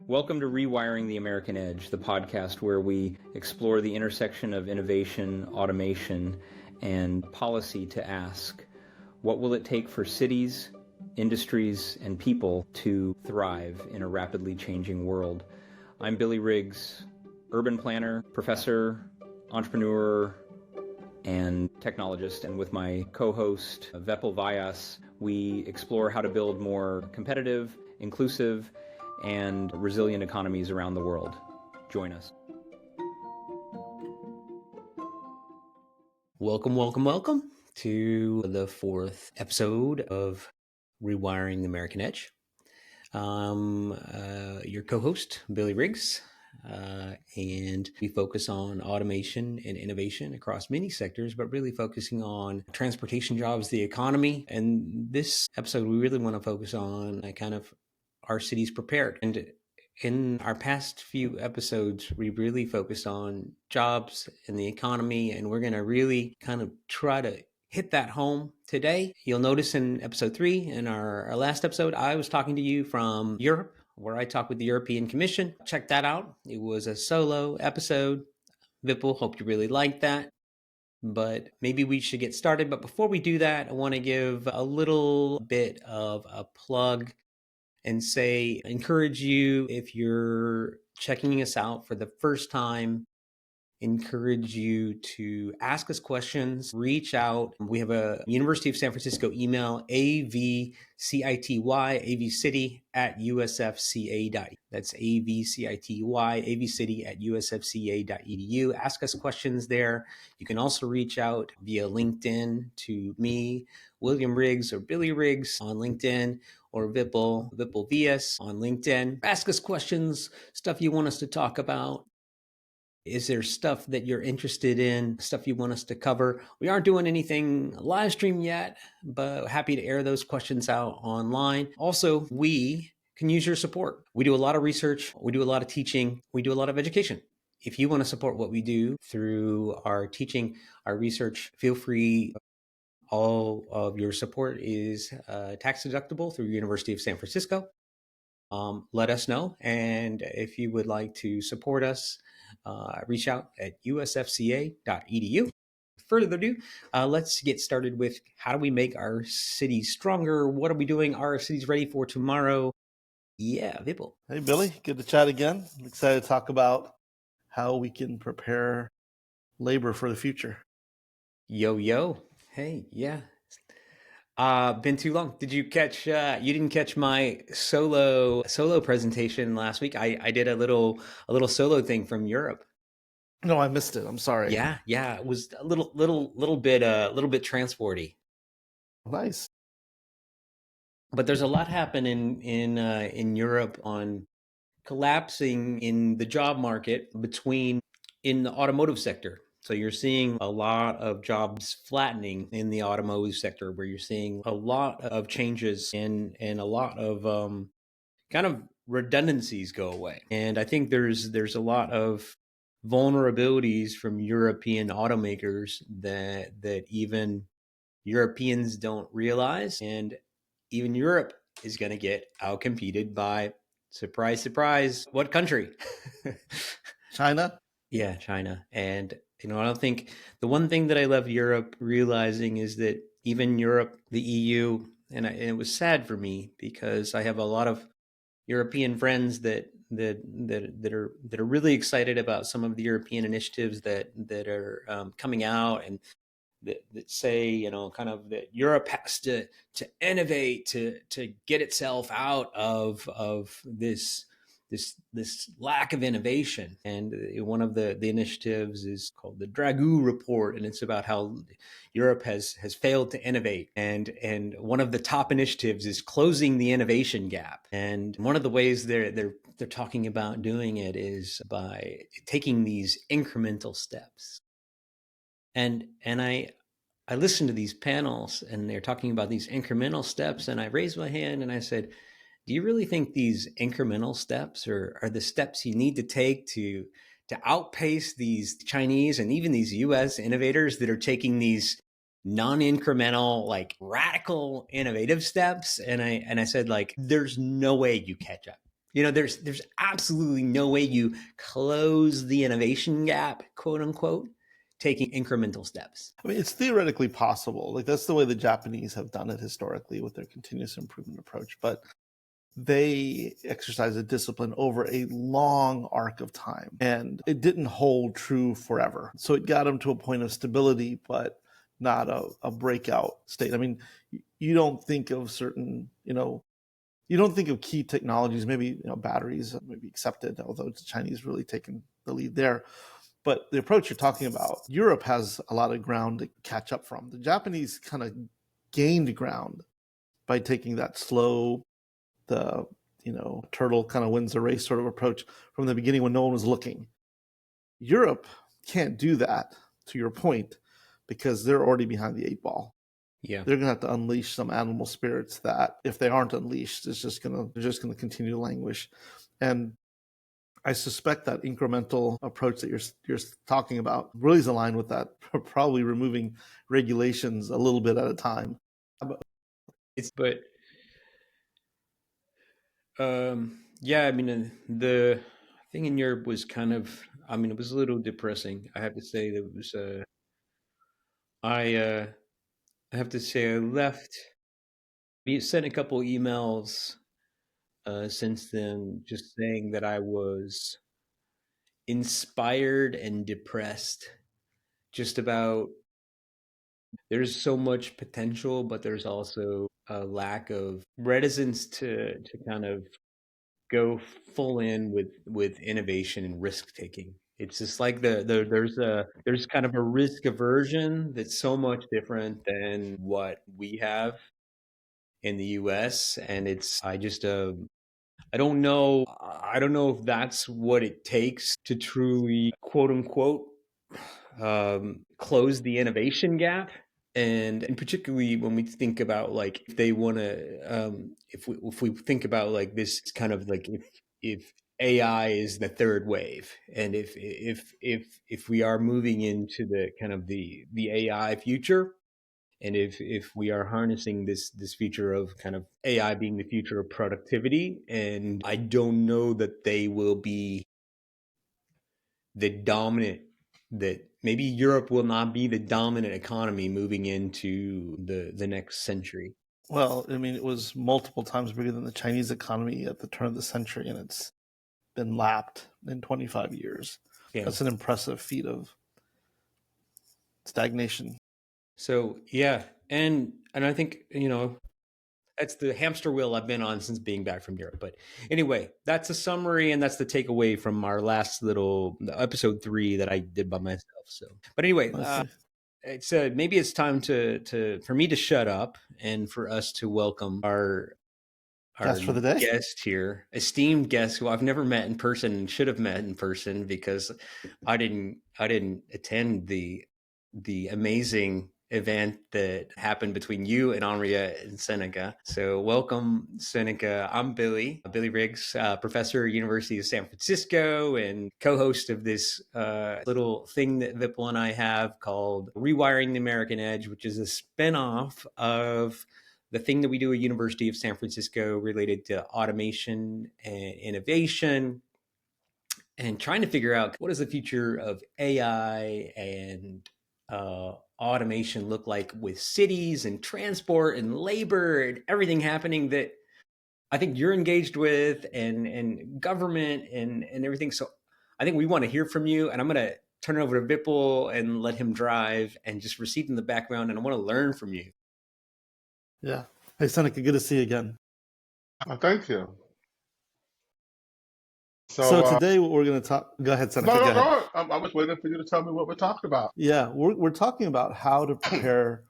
Welcome to Rewiring the American Edge, the podcast where we explore the intersection of innovation, automation, and policy to ask, what will it take for cities, industries, and people to thrive in a rapidly changing world? I'm Billy Riggs, urban planner, professor, entrepreneur, and technologist, and with my co-host Vepil Vyas, we explore how to build more competitive, inclusive, and resilient economies around the world. Join us. Welcome to the fourth episode of Rewiring the American Edge. Your co-host, Billy Riggs, and we focus on automation and innovation across many sectors, but really focusing on transportation jobs, the economy. And this episode, we really want to focus on our cities prepared. And in our past few episodes, we really focused on jobs and the economy, and we're going to really kind of try to hit that home today. You'll notice in episode 3, in our last episode, I was talking to you from Europe, where I talked with the European Commission. Check that out. It was a solo episode. Vipul, hope you really liked that. But maybe we should get started. But before we do that, I want to give a little bit of a plug and encourage you, if you're checking us out for the first time, encourage you to ask us questions, reach out. We have a University of San Francisco email, avcity@usfca.edu. That's avcity@usfca.edu. Ask us questions there. You can also reach out via LinkedIn to me, William Riggs, or Billy Riggs on LinkedIn, or Vipul Vyas on LinkedIn. Ask us questions, stuff you want us to talk about. Is there stuff that you're interested in, stuff you want us to cover? We aren't doing anything live stream yet, but happy to air those questions out online. Also, we can use your support. We do a lot of research, we do a lot of teaching, we do a lot of education. If you want to support what we do through our teaching, our research, feel free. All of your support is tax deductible through University of San Francisco. Let us know. And if you would like to support us, reach out at usfca.edu. Further ado, let's get started with how do we make our cities stronger? What are we doing? Are our cities ready for tomorrow? Yeah, Vipul. Hey, Billy. Good to chat again. I'm excited to talk about how we can prepare labor for the future. Yo. Hey, yeah. Been too long. Did you catch, you didn't catch my solo presentation last week? I did a little solo thing from Europe. No, I missed it. I'm sorry. Yeah. It was a little bit transporty. Nice. But there's a lot happening in Europe on collapsing in the job market in the automotive sector. So you're seeing a lot of jobs flattening in the automotive sector, where you're seeing a lot of changes and a lot of kind of redundancies go away. And I think there's a lot of vulnerabilities from European automakers that even Europeans don't realize. And even Europe is going to get outcompeted by, surprise, what country? China? Yeah, China. And I don't think the one thing that I love Europe realizing is that even Europe, the EU, and it was sad for me because I have a lot of European friends that are really excited about some of the European initiatives that are coming out, and that say, kind of that Europe has to innovate to get itself out of this lack of innovation. And one of the initiatives is called the Dragoo Report, and it's about how Europe has failed to innovate. And one of the top initiatives is closing the innovation gap. And one of the ways they're talking about doing it is by taking these incremental steps. And I listened to these panels, and they're talking about these incremental steps, and I raised my hand and I said, do you really think these incremental steps are the steps you need to take to outpace these Chinese and even these US innovators that are taking these non-incremental, like radical innovative steps? And I said, like, there's no way you catch up. There's absolutely no way you close the innovation gap, quote unquote, taking incremental steps. I mean, it's theoretically possible. Like, that's the way the Japanese have done it historically with their continuous improvement approach. But they exercise a discipline over a long arc of time, and it didn't hold true forever. So it got them to a point of stability, but not a breakout state. I mean, you don't think of certain, you don't think of key technologies, maybe batteries may be accepted, although the Chinese really taken the lead there. But the approach you're talking about, Europe has a lot of ground to catch up from. The Japanese kind of gained ground by taking that slow, the turtle kind of wins the race sort of approach from the beginning when no one was looking. Europe can't do that, to your point, because they're already behind the 8 ball. Yeah, they're going to have to unleash some animal spirits that, if they aren't unleashed, they're just going to continue to languish. And I suspect that incremental approach that you're talking about really is aligned with that, probably removing regulations a little bit at a time. Yeah, I mean, the thing in Europe was kind of, I mean, it was a little depressing. I have to say that it was, I have to say I left, we sent a couple emails since then, just saying that I was inspired and depressed just about, there's so much potential, but there's also a lack of reticence to kind of go full in with innovation and risk taking. It's just like there's kind of a risk aversion that's so much different than what we have in the US. And I don't know if that's what it takes to truly, quote unquote, close the innovation gap. And particularly when we think about, like, if they want to, if we think about like this kind of like, if AI is the third wave, and if we are moving into the kind of the AI future, and if we are harnessing this future of kind of AI being the future of productivity, and I don't know that they will be the dominant, that maybe Europe will not be the dominant economy moving into the next century. Well, I mean, it was multiple times bigger than the Chinese economy at the turn of the century, and it's been lapped in 25 years. Yeah. That's an impressive feat of stagnation. So yeah, and I think that's the hamster wheel I've been on since being back from Europe. But anyway, that's a summary, and that's the takeaway from our last little episode 3 that I did by myself. So, but anyway, it's maybe it's time for me to shut up and for us to welcome our guest for the day, guest here, esteemed guest who I've never met in person and should have met in person, because I didn't attend the amazing event that happened between you and Henriette and Seneca. So welcome, Seneca. I'm Billy Riggs, professor at University of San Francisco and co-host of this little thing that Vipul and I have called Rewiring the American Edge, which is a spinoff of the thing that we do at University of San Francisco related to automation and innovation, and trying to figure out what is the future of AI and automation look like with cities and transport and labor and everything happening that I think you're engaged with, and government and everything. So I think we want to hear from you, and I'm going to turn it over to Vipul and let him drive and just recede in the background, and I want to learn from you. Yeah. Hey, Seneca, good to see you again. Thank you. So today we're going to talk. Go ahead, Seneca. No. I was waiting for you to tell me what we're talking about. Yeah, we're talking about how to prepare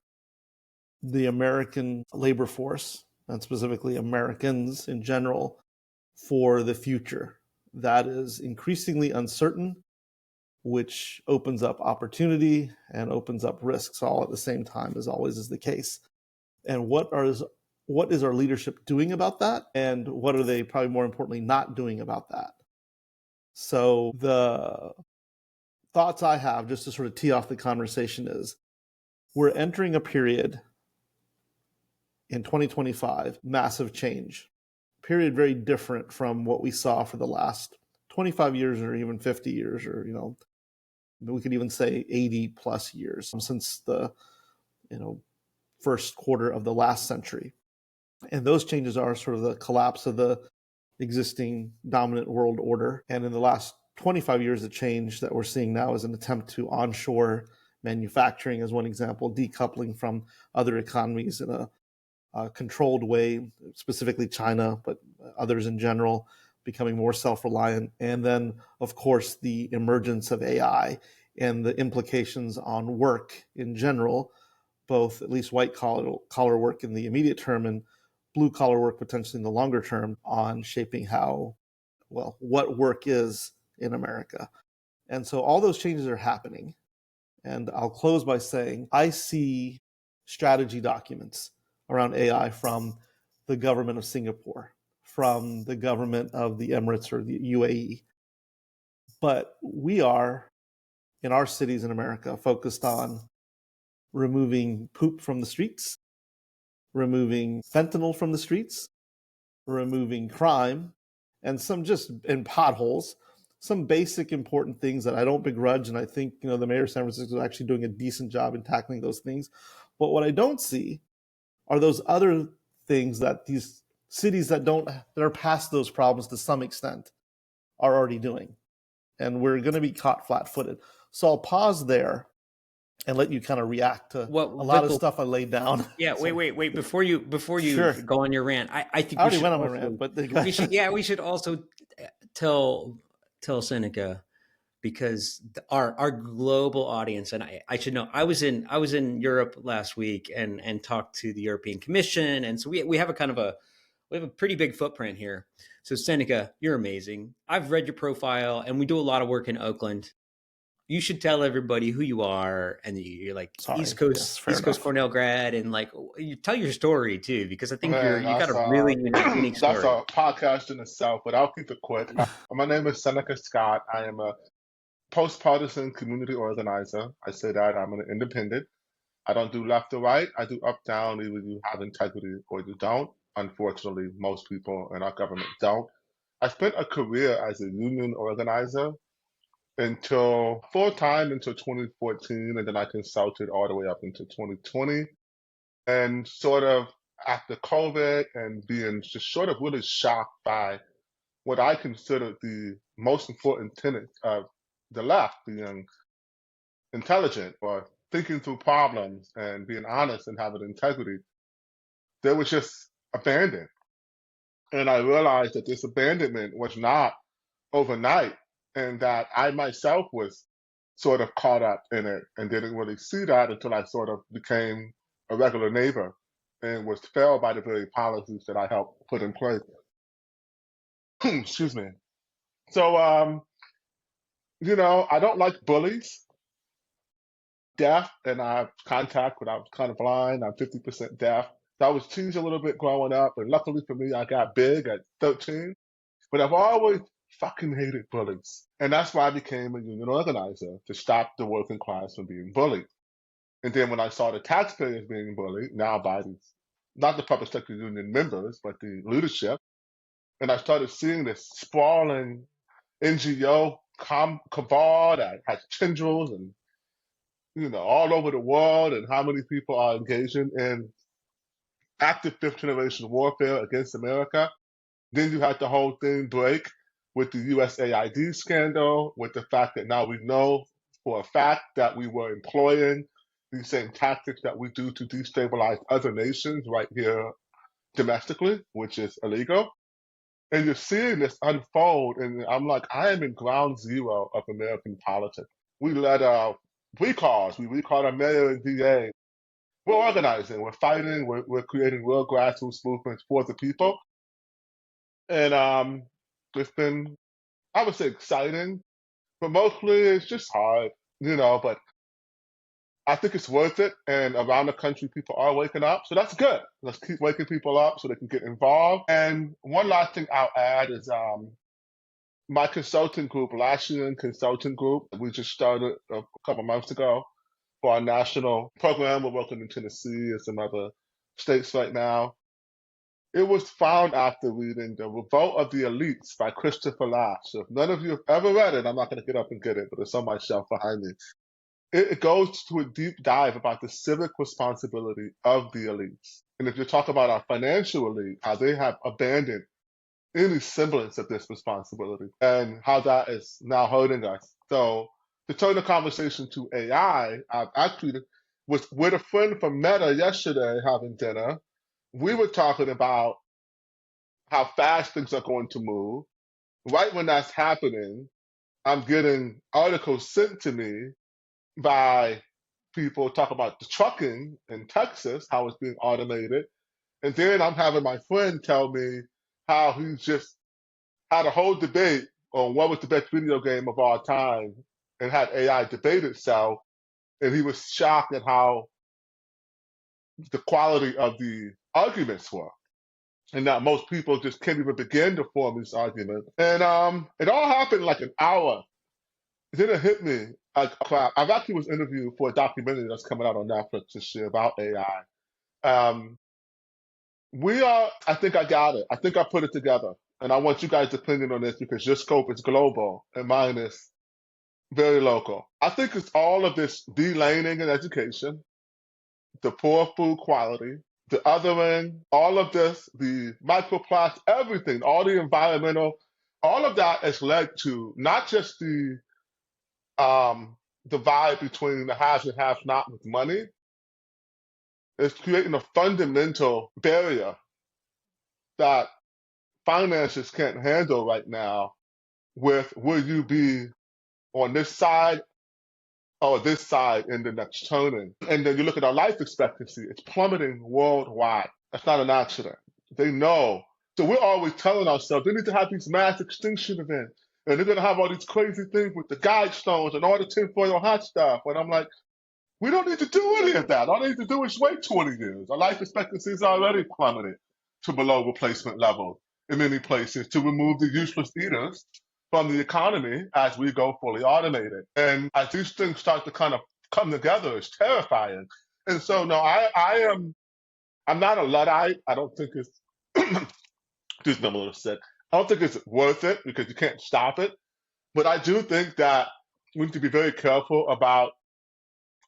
the American labor force, and specifically Americans in general, for the future that is increasingly uncertain, which opens up opportunity and opens up risks all at the same time, as always is the case. And what is our leadership doing about that? And what are they, probably more importantly, not doing about that? So the thoughts I have, just to sort of tee off the conversation, is we're entering a period in 2025, massive change period very different from what we saw for the last 25 years or even 50 years, or, we could even say 80 plus years since the, first quarter of the last century. And those changes are sort of the collapse of the existing dominant world order. And in the last 25 years, the change that we're seeing now is an attempt to onshore manufacturing, as one example, decoupling from other economies in a controlled way, specifically China, but others in general, becoming more self-reliant. And then, of course, the emergence of AI and the implications on work in general, both at least white collar work in the immediate term and blue collar work potentially in the longer term, on shaping what work is in America. And so all those changes are happening. And I'll close by saying I see strategy documents around AI from the government of Singapore, from the government of the Emirates or the UAE. But we are, in our cities in America, focused on removing poop from the streets, removing fentanyl from the streets, removing crime, and in potholes, some basic important things that I don't begrudge. And I think, the mayor of San Francisco is actually doing a decent job in tackling those things. But what I don't see are those other things that these cities that are past those problems to some extent are already doing. And we're going to be caught flat-footed. So I'll pause there and let you kind of react to a lot of stuff I laid down. Yeah, wait. Before you Sure. go on your rant, I think I already went on my rant, but we should also tell Seneca, because our global audience, and I should know, I was in Europe last week and talked to the European Commission, and so we have a pretty big footprint here. So Seneca, you're amazing. I've read your profile, and we do a lot of work in Oakland. You should tell everybody who you are, and you're like East Coast Cornell grad, and like you tell your story too, because I think you got a really unique story. That's a podcast in itself, but I'll keep it quick. My name is Seneca Scott. I am a post-partisan community organizer. I say that I'm an independent. I don't do left or right. I do up, down. Either you have integrity or you don't. Unfortunately, most people in our government don't. I spent a career as a union organizer until full-time until 2014, and then I consulted all the way up into 2020. And sort of after COVID and being just sort of really shocked by what I consider the most important tenet of the left, being intelligent or thinking through problems and being honest and having integrity, they were just abandoned. And I realized that this abandonment was not overnight, and that I myself was sort of caught up in it and didn't really see that until I sort of became a regular neighbor and was felled by the very policies that I helped put in place. Excuse me. So, I don't like bullies. Deaf, and I have contact when I was kind of blind. I'm 50% deaf. So I was teased a little bit growing up, and luckily for me, I got big at 13. But I've always fucking hated bullies. And that's why I became a union organizer, to stop the working class from being bullied. And then when I saw the taxpayers being bullied, now by not the public sector union members, but the leadership, and I started seeing this sprawling NGO cabal that has tendrils and, all over the world, and how many people are engaging in active fifth generation warfare against America. Then you had the whole thing break with the USAID scandal, with the fact that now we know for a fact that we were employing these same tactics that we do to destabilize other nations right here domestically, which is illegal. And you're seeing this unfold, and I'm like, I am in ground zero of American politics. We led recalls. We recalled our mayor and DA. We're organizing. We're fighting. We're creating real grassroots movements for the people. And it's been, I would say, exciting, but mostly it's just hard, but I think it's worth it. And around the country, people are waking up. So that's good. Let's keep waking people up so they can get involved. And one last thing I'll add is my consulting group, Lashian Consulting Group, we just started a couple months ago for our national program. We're working in Tennessee and some other states right now. It was found after reading The Revolt of the Elites by Christopher Lasch. So if none of you have ever read it, I'm not going to get up and get it, but it's on my shelf behind me. It goes to a deep dive about the civic responsibility of the elites. And if you talk about our financial elite, how they have abandoned any semblance of this responsibility and how that is now hurting us. So to turn the conversation to AI, I actually was with a friend from Meta yesterday having dinner. We were talking about how fast things are going to move. Right when that's happening, I'm getting articles sent to me by people talking about the trucking in Texas, how it's being automated. And then I'm having my friend tell me how he just had a whole debate on what was the best video game of all time and had AI debate itself. And he was shocked at how the quality of the arguments were. And that most people just can't even begin to form these arguments. And it all happened in like an hour. Then it hit me like crap. I've actually was interviewed for a documentary that's coming out on Netflix this year about AI. I think I got it. I think I put it together. And I want you guys' opinion on this because your scope is global and mine is very local. I think it's all of this de-laning in education, the poor food quality, the othering, all of this, the microplastic, everything, all the environmental, all of that has led to not just the divide between the haves and have not with money. It's creating a fundamental barrier that finances can't handle right now with will you be on this side or this side in the next turning. And then you look at our life expectancy, it's plummeting worldwide. That's not an accident. They know. So we're always telling ourselves they need to have these mass extinction events. And they're going to have all these crazy things with the guidestones and all the tinfoil hat stuff. And I'm like, we don't need to do any of that. All they need to do is wait 20 years. Our life expectancy is already plummeted to below replacement level in many places to remove the useless eaters from the economy as we go fully automated. And as these things start to kind of come together, it's terrifying. And so, no, I'm not a Luddite. I don't think it's, excuse me, I'm a little sick. I don't think it's worth it because you can't stop it. But I do think that we need to be very careful about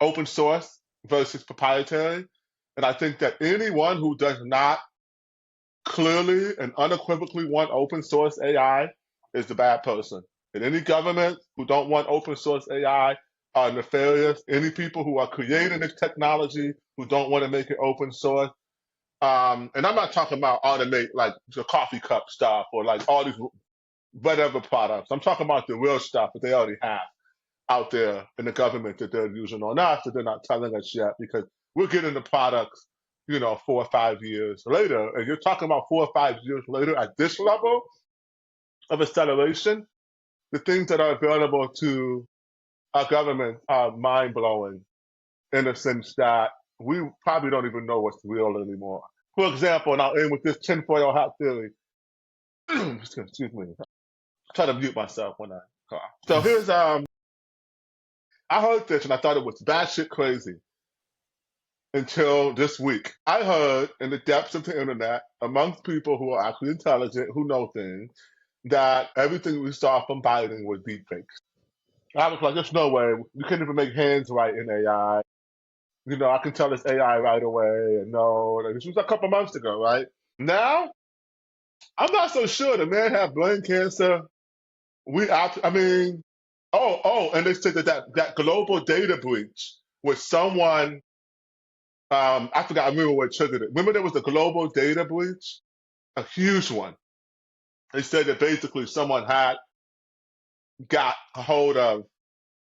open source versus proprietary. And I think that anyone who does not clearly and unequivocally want open source AI is the bad person. And any government who don't want open source AI are nefarious. Any people who are creating this technology who don't want to make it open source. And I'm not talking about automate like the coffee cup stuff or like all these whatever products. I'm talking about the real stuff that they already have out there in the government that they're using on us that they're not telling us yet because we're getting the products, 4 or 5 years later. And you're talking about 4 or 5 years later at this level of acceleration, the things that are available to our government are mind blowing in the sense that we probably don't even know what's real anymore. For example, and I'll end with this tinfoil hat theory. Excuse me. I try to mute myself when I cough. So here's I heard this and I thought it was batshit crazy until this week. I heard in the depths of the internet, amongst people who are actually intelligent, who know things, that everything we saw from Biden was deepfakes. I was like, there's no way. You can't even make hands right in AI. I can tell it's AI right away. And no, this was a couple months ago, right? Now, I'm not so sure. The man had brain cancer. And they said that global data breach was someone, I remember what triggered it. Remember there was a global data breach? A huge one. They said that basically someone had got a hold of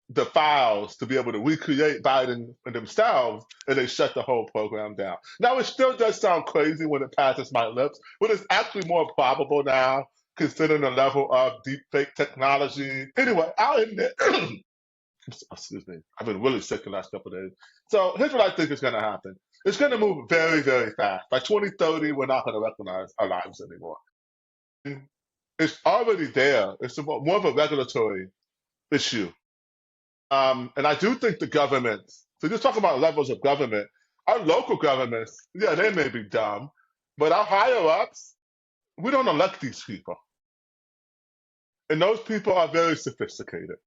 the files to be able to recreate Biden themselves, and they shut the whole program down. Now, it still does sound crazy when it passes my lips, but it's actually more probable now, considering the level of deepfake technology. Anyway, I'll end it. Excuse me. I've been really sick the last couple of days. So here's what I think is going to happen. It's going to move very, very fast. By 2030, we're not going to recognize our lives anymore. It's already there. It's more of a regulatory issue. And I do think the governments, so just talk about levels of government, our local governments, yeah, they may be dumb, But our higher ups, we don't elect these people. And those people are very sophisticated.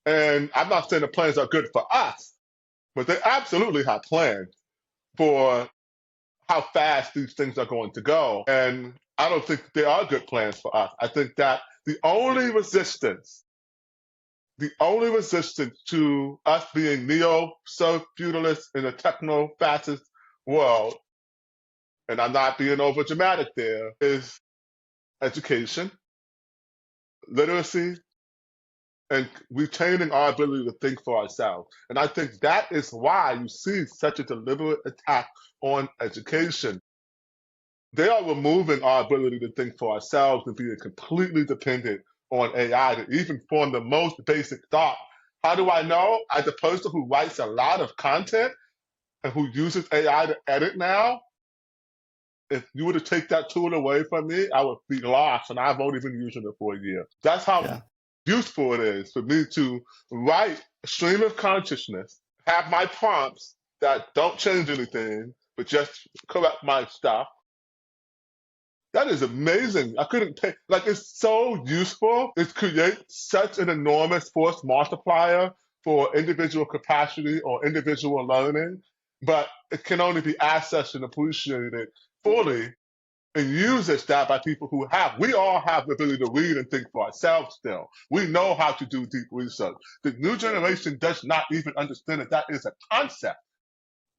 And I'm not saying the plans are good for us, but they absolutely have plans for how fast these things are going to go. And I don't think they are good plans for us. I think that the only resistance to us being neo-feudalists in a techno-fascist world, and I'm not being over dramatic there, is education, literacy, and retaining our ability to think for ourselves. And I think that is why you see such a deliberate attack on education. They are removing our ability to think for ourselves and being completely dependent on AI to even form the most basic thought. How do I know? As a person who writes a lot of content and who uses AI to edit now, if you were to take that tool away from me, I would be lost, and I've only been using it for a year. That's how useful it is for me to write a stream of consciousness, have my prompts that don't change anything, but just correct my stuff. That is amazing. I couldn't pay. Like, it's so useful. It creates such an enormous force multiplier for individual capacity or individual learning, but it can only be accessed and appreciated fully and used as that by people who have. We all have the ability to read and think for ourselves still. We know how to do deep research. The new generation does not even understand that is a concept.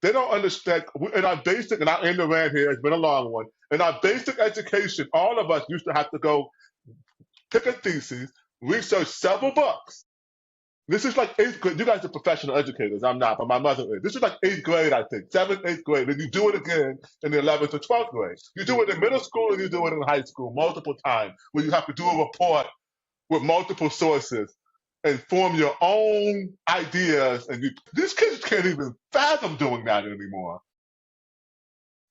They don't understand. In our basic, and I'll end the rant here, it's been a long one. In our basic education, all of us used to have to go pick a thesis, research several books. This is like 8th grade. You guys are professional educators. I'm not, but my mother is. This is like 8th grade, I think, 7th, 8th grade. And you do it again in the 11th or 12th grade. You do it in middle school and you do it in high school multiple times, where you have to do a report with multiple sources and form your own ideas. And these kids can't even fathom doing that anymore.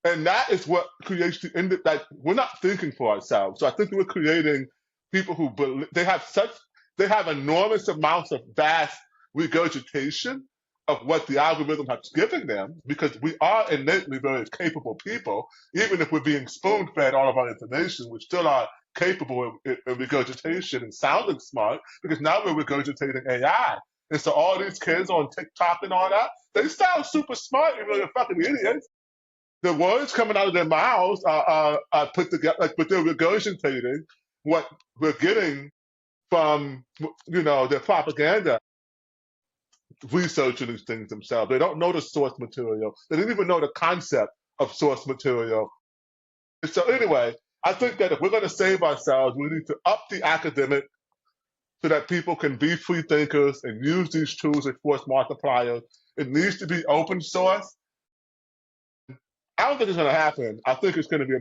And that is what creates the end. Like, we're not thinking for ourselves. So I think we're creating people who believe they have enormous amounts of vast regurgitation of what the algorithm has given them, because we are innately very capable people. Even if we're being spoon-fed all of our information, we still are capable of regurgitation and sounding smart, because now we're regurgitating AI. And so all these kids on TikTok and all that, they sound super smart, even though they're fucking idiots. The words coming out of their mouths are put together, but they're regurgitating what we're getting from, their propaganda, researching these things themselves. They don't know the source material. They didn't even know the concept of source material. So anyway, I think that if we're going to save ourselves, we need to up the academic so that people can be free thinkers and use these tools as force multipliers. It needs to be open source. I don't think it's going to happen. I think it's going to be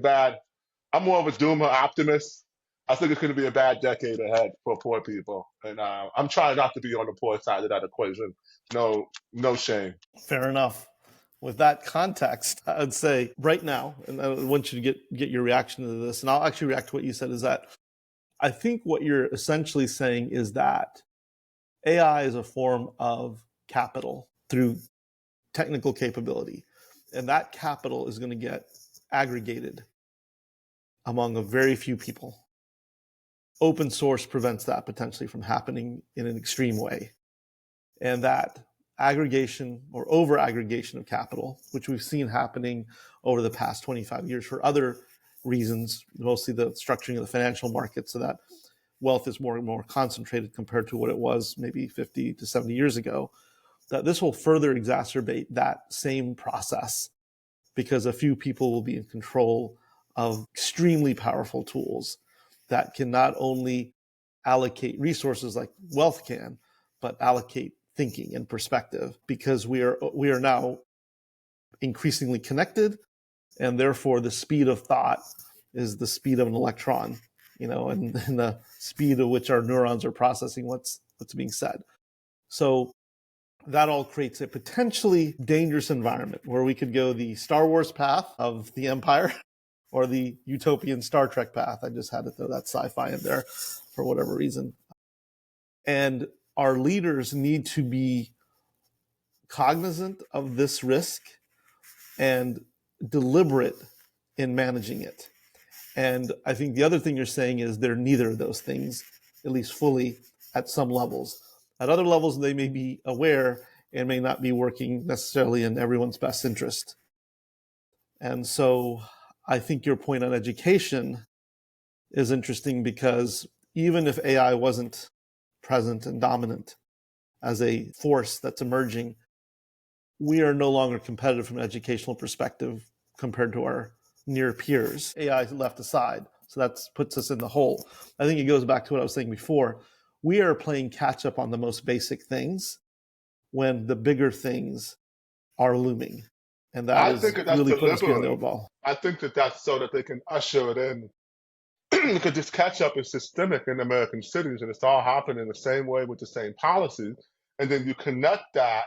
I'm more of a doomer optimist. I think it's going to be a bad decade ahead for poor people. And I'm trying not to be on the poor side of that equation. No shame. Fair enough. With that context, I'd say right now, and I want you to get your reaction to this, and I'll actually react to what you said, is that I think what you're essentially saying is that AI is a form of capital through technical capability. And that capital is going to get aggregated among a very few people. Open source prevents that potentially from happening in an extreme way. And that aggregation or over aggregation of capital, which we've seen happening over the past 25 years for other reasons, mostly the structuring of the financial market, so that wealth is more and more concentrated compared to what it was maybe 50 to 70 years ago, that this will further exacerbate that same process, because a few people will be in control of extremely powerful tools that can not only allocate resources like wealth can, but allocate thinking and perspective, because we are now increasingly connected, and therefore the speed of thought is the speed of an electron, and the speed at which our neurons are processing what's being said. So that all creates a potentially dangerous environment where we could go the Star Wars path of the Empire or the utopian Star Trek path. I just had to throw that sci-fi in there for whatever reason. And our leaders need to be cognizant of this risk and deliberate in managing it. And I think the other thing you're saying is they're neither of those things, at least fully, at some levels. At other levels, they may be aware and may not be working necessarily in everyone's best interest. And so I think your point on education is interesting, because even if AI wasn't present and dominant as a force that's emerging, we are no longer competitive from an educational perspective compared to our near peers. AI is left aside, so that puts us in the hole. I think it goes back to what I was saying before. We are playing catch up on the most basic things when the bigger things are looming. And that I is think that that's really putting us behind the deliberate. eight ball. I think that that's so that they can usher it in because this catch up is systemic in American cities and it's all happening the same way with the same policies. And then you connect that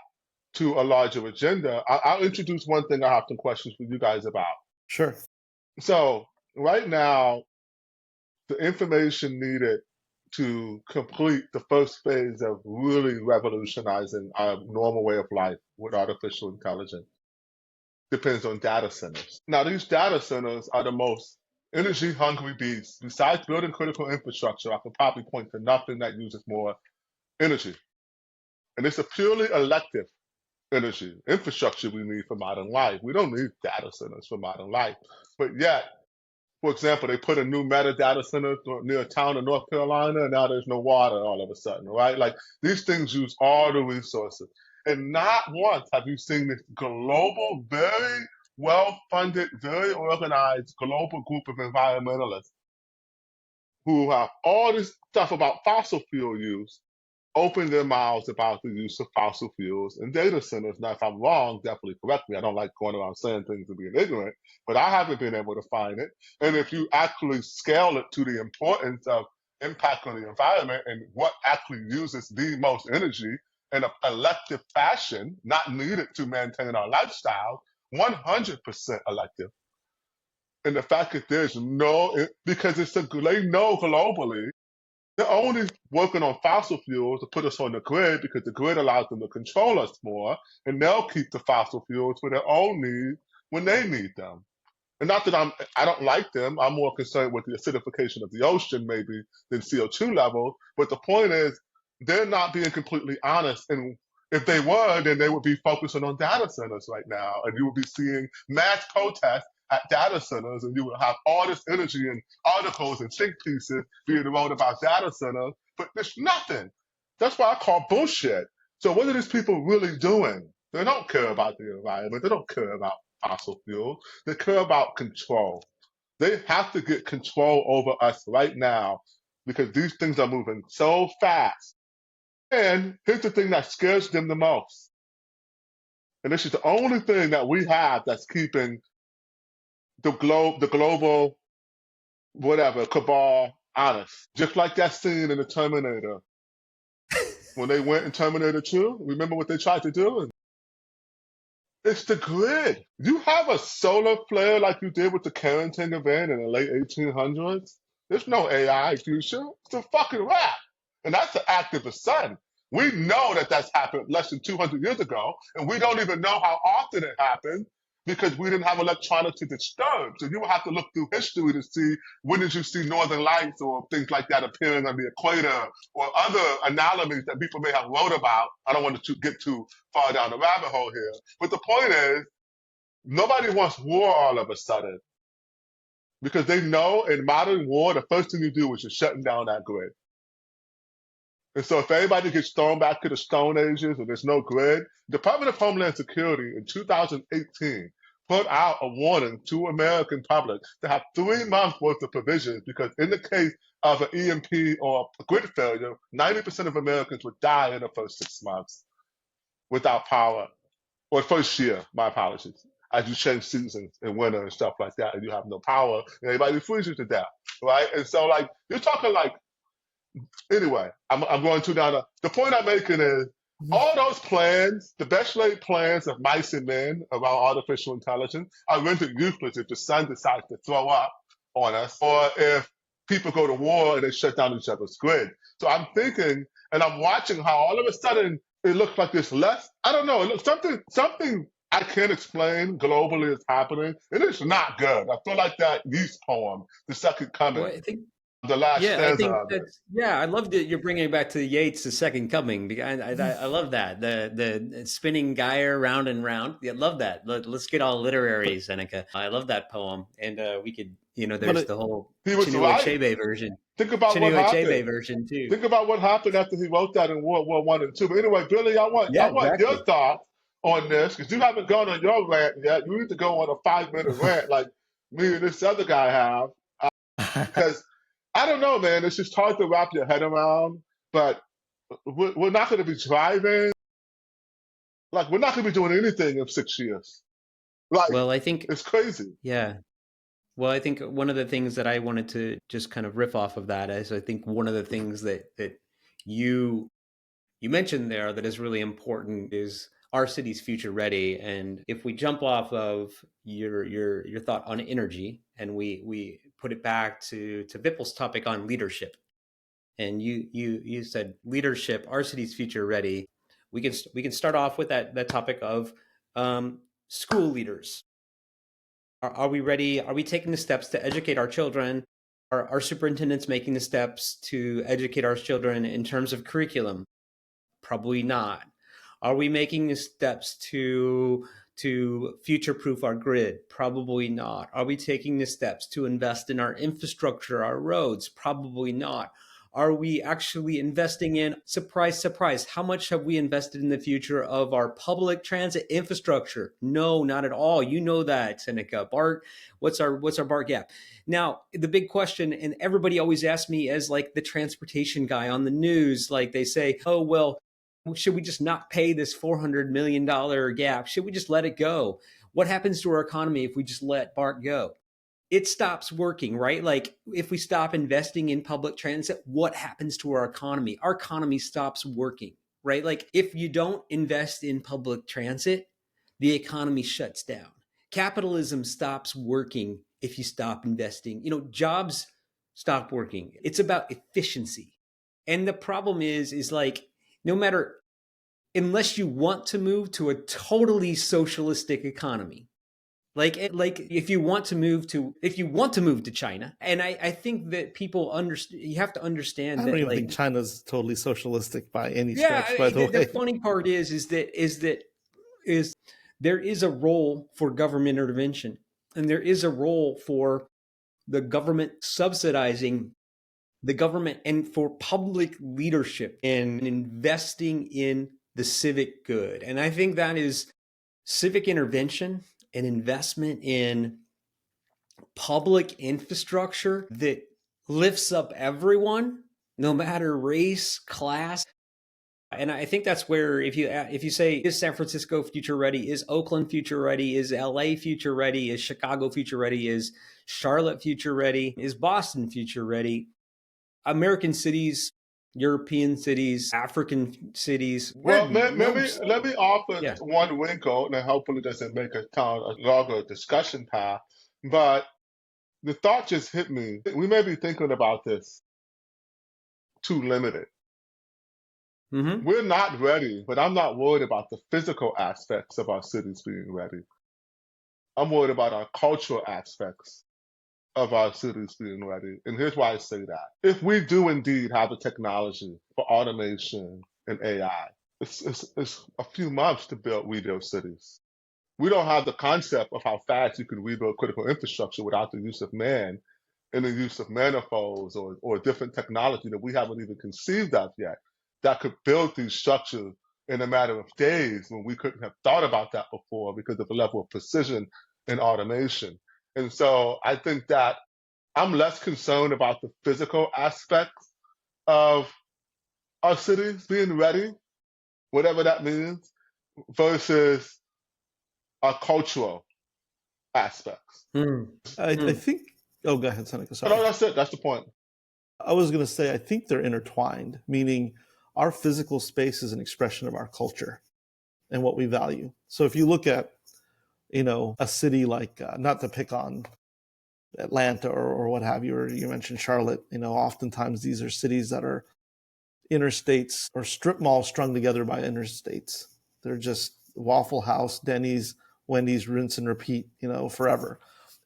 to a larger agenda. I'll introduce one thing I have some questions for you guys about. Sure. So, right now, the information needed to complete the first phase of really revolutionizing our normal way of life with artificial intelligence depends on data centers. Now, these data centers are the most energy hungry beasts. Besides building critical infrastructure, I could probably point to nothing that uses more energy. And it's a purely elective energy infrastructure we need for modern life. We don't need data centers for modern life. But yet, for example, they put a new meta data center near a town in North Carolina, and now there's no water all of a sudden, right? Like these things use all the resources. And not once have you seen this global, very well-funded, very organized global group of environmentalists who have all this stuff about fossil fuel use open their mouths about the use of fossil fuels in data centers. Now, if I'm wrong, definitely correct me. I don't like going around saying things and being ignorant, but I haven't been able to find it. And if you actually scale it to the importance of impact on the environment and what actually uses the most energy in an elective fashion, not needed to maintain our lifestyle, 100% elective. And the fact that there's because they know globally they're only working on fossil fuels to put us on the grid because the grid allows them to control us more, and they'll keep the fossil fuels for their own needs when they need them. And not that I don't like them. I'm more concerned with the acidification of the ocean maybe than CO2 levels. But the point is, they're not being completely honest. And if they were, then they would be focusing on data centers right now, and you would be seeing mass protests at data centers, and you would have all this energy and articles and think pieces being wrote about data centers, but there's nothing. That's why I call bullshit. So what are these people really doing? They don't care about the environment. They don't care about fossil fuels. They care about control. They have to get control over us right now because these things are moving so fast. And here's the thing that scares them the most. And this is the only thing that we have that's keeping the global, whatever, cabal honest. Just like that scene in the Terminator. When they went in Terminator 2, remember what they tried to do? It's the grid. You have a solar flare like you did with the Carrington event in the late 1800s. There's no AI future. It's a fucking rap. And that's the act of the sun. We know that that's happened less than 200 years ago, and we don't even know how often it happened because we didn't have electronics to disturb. So you would have to look through history to see when did you see northern lights or things like that appearing on the equator or other anomalies that people may have wrote about. I don't want to get too far down the rabbit hole here. But the point is, nobody wants war all of a sudden because they know in modern war, the first thing you do is you're shutting down that grid. And so if everybody gets thrown back to the Stone Ages and there's no grid, Department of Homeland Security in 2018 put out a warning to American public to have 3 months worth of provisions because in the case of an EMP or a grid failure, 90% of Americans would die in the first 6 months without power, or first year, my apologies, as you change seasons in winter and stuff like that, and you have no power, and everybody freezes to death, right? And so, like, you're talking like, anyway, I'm going too down. The point I'm making is all those plans, the best laid plans of mice and men around artificial intelligence are rendered useless if the sun decides to throw up on us or if people go to war and they shut down each other's grid. So I'm thinking and I'm watching how all of a sudden it looks like there's less. I don't know. It looks something I can't explain globally is happening, and it's not good. I feel like that Yeats poem, The Second Well, Coming, I think the last Yeah, I stanza think of it. that's I love that you're bringing it back to Yeats' The Second Coming. I love that the spinning gyre round and round. Yeah, love that. Let's get all But literary, Seneca. I love that poem, and we could but there's the whole He was Chinua right. Achebe version, Think about what happened. too. Think about what happened after he wrote that in World War One and Two. But anyway, Billy, Yeah, I want your exactly. thoughts on this because you haven't gone on your rant yet. You need to go on a 5 minute rant like me and this other guy have because I don't know, man. It's just hard to wrap your head around. But we're not going to be driving. Like we're not going to be doing anything in 6 years. Like Well, I think it's crazy. yeah. Well, I think one of the things that I wanted to just kind of riff off of that is I think one of the things that you you mentioned there that is really important is our city's future ready. And if we jump off of your thought on energy and we put it back to Vipul's topic on leadership, and you said leadership, our city's future ready. We can start off with that topic of school leaders. Are we ready? Are we taking the steps to educate our children? Are our superintendents making the steps to educate our children in terms of curriculum? Probably not. Are we making the steps to future-proof our grid? Probably not. Are we taking the steps to invest in our infrastructure, our roads? Probably not. Are we actually investing in, surprise, surprise, how much have we invested in the future of our public transit infrastructure? No, not at all. You know that, Seneca. Bart, what's our BART gap? Now, the big question, and everybody always asks me as like the transportation guy on the news, like they say, oh, well, should we just not pay this $400 million gap? Should we just let it go? What happens to our economy if we just let BART go? It stops working, right? Like if we stop investing in public transit, what happens to our economy? Our economy stops working, right? Like if you don't invest in public transit, the economy shuts down. Capitalism stops working if you stop investing. Jobs stop working. It's about efficiency. And the problem is like no matter unless you want to move to a totally socialistic economy, like if you want to move to China, and I think that people understand, you have to understand I don't that, even like, think China's totally socialistic by any yeah, stretch, by the the way. funny part is there is a role for government intervention, and there is a role for the government subsidizing the government and for public leadership and investing in the civic good. And I think that is civic intervention and investment in public infrastructure that lifts up everyone, no matter race, class. And I think that's where if you say, is San Francisco future ready? Is Oakland future ready? Is LA future ready? Is Chicago future ready? Is Charlotte future ready? Is Boston future ready? American cities, European cities, African cities, we're Well, no, let me offer yeah. one wrinkle, and hopefully doesn't make a town a longer discussion path. But the thought just hit me. We may be thinking about this too limited. Mm-hmm. We're not ready, but I'm not worried about the physical aspects of our cities being ready. I'm worried about our cultural aspects of our cities being ready. And here's why I say that. If we do indeed have the technology for automation and AI, it's a few months to rebuild cities. We don't have the concept of how fast you can rebuild critical infrastructure without the use of man and the use of manifolds or different technology that we haven't even conceived of yet that could build these structures in a matter of days when we couldn't have thought about that before because of the level of precision and automation. And so I think that I'm less concerned about the physical aspects of our cities being ready, whatever that means, versus our cultural aspects. I think. Oh, go ahead, Seneca. No, Sorry. that's it. That's the point. I was going to say I think they're intertwined, meaning our physical space is an expression of our culture and what we value. So if you look at, a city like, not to pick on Atlanta or what have you, or you mentioned Charlotte, oftentimes these are cities that are interstates or strip malls strung together by interstates. They're just Waffle House, Denny's, Wendy's, rinse and repeat, forever.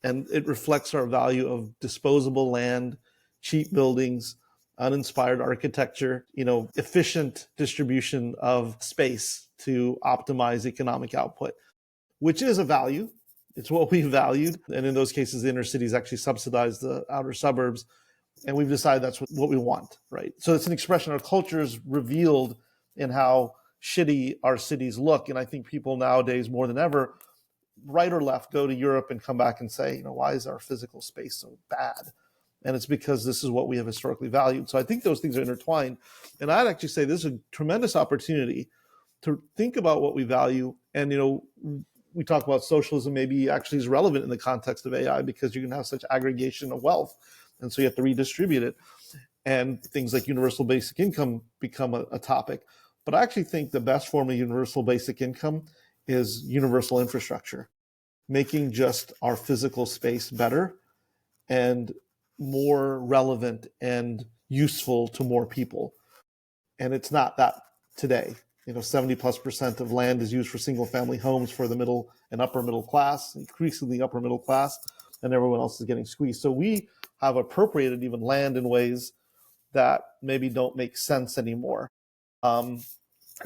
And it reflects our value of disposable land, cheap buildings, uninspired architecture, efficient distribution of space to optimize economic output, which is a value. It's what we valued. And in those cases, the inner cities actually subsidize the outer suburbs. And we've decided that's what we want, right? So it's an expression. Our culture is revealed in how shitty our cities look. And I think people nowadays, more than ever, right or left, go to Europe and come back and say, why is our physical space so bad? And it's because this is what we have historically valued. So I think those things are intertwined. And I'd actually say this is a tremendous opportunity to think about what we value. And, we talk about socialism maybe actually is relevant in the context of AI because you can have such aggregation of wealth. And so you have to redistribute it. And things like universal basic income become a topic. But I actually think the best form of universal basic income is universal infrastructure, making just our physical space better and more relevant and useful to more people. And it's not that today. 70+% of land is used for single family homes for the middle and upper middle class, increasingly upper middle class, and everyone else is getting squeezed. So we have appropriated even land in ways that maybe don't make sense anymore. And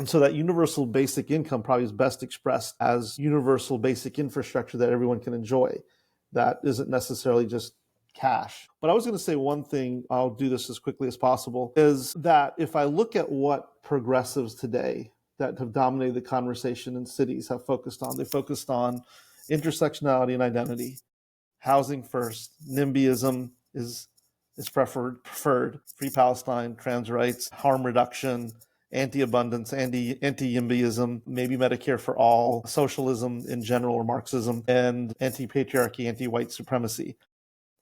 so that universal basic income probably is best expressed as universal basic infrastructure that everyone can enjoy. That isn't necessarily just cash. But I was going to say one thing, I'll do this as quickly as possible, is that if I look at what progressives today that have dominated the conversation in cities have focused on, they focused on intersectionality and identity, housing first, NIMBYism is preferred, free Palestine, trans rights, harm reduction, anti-abundance, anti-YIMBYism, maybe Medicare for all, socialism in general or Marxism, and anti-patriarchy, anti-white supremacy,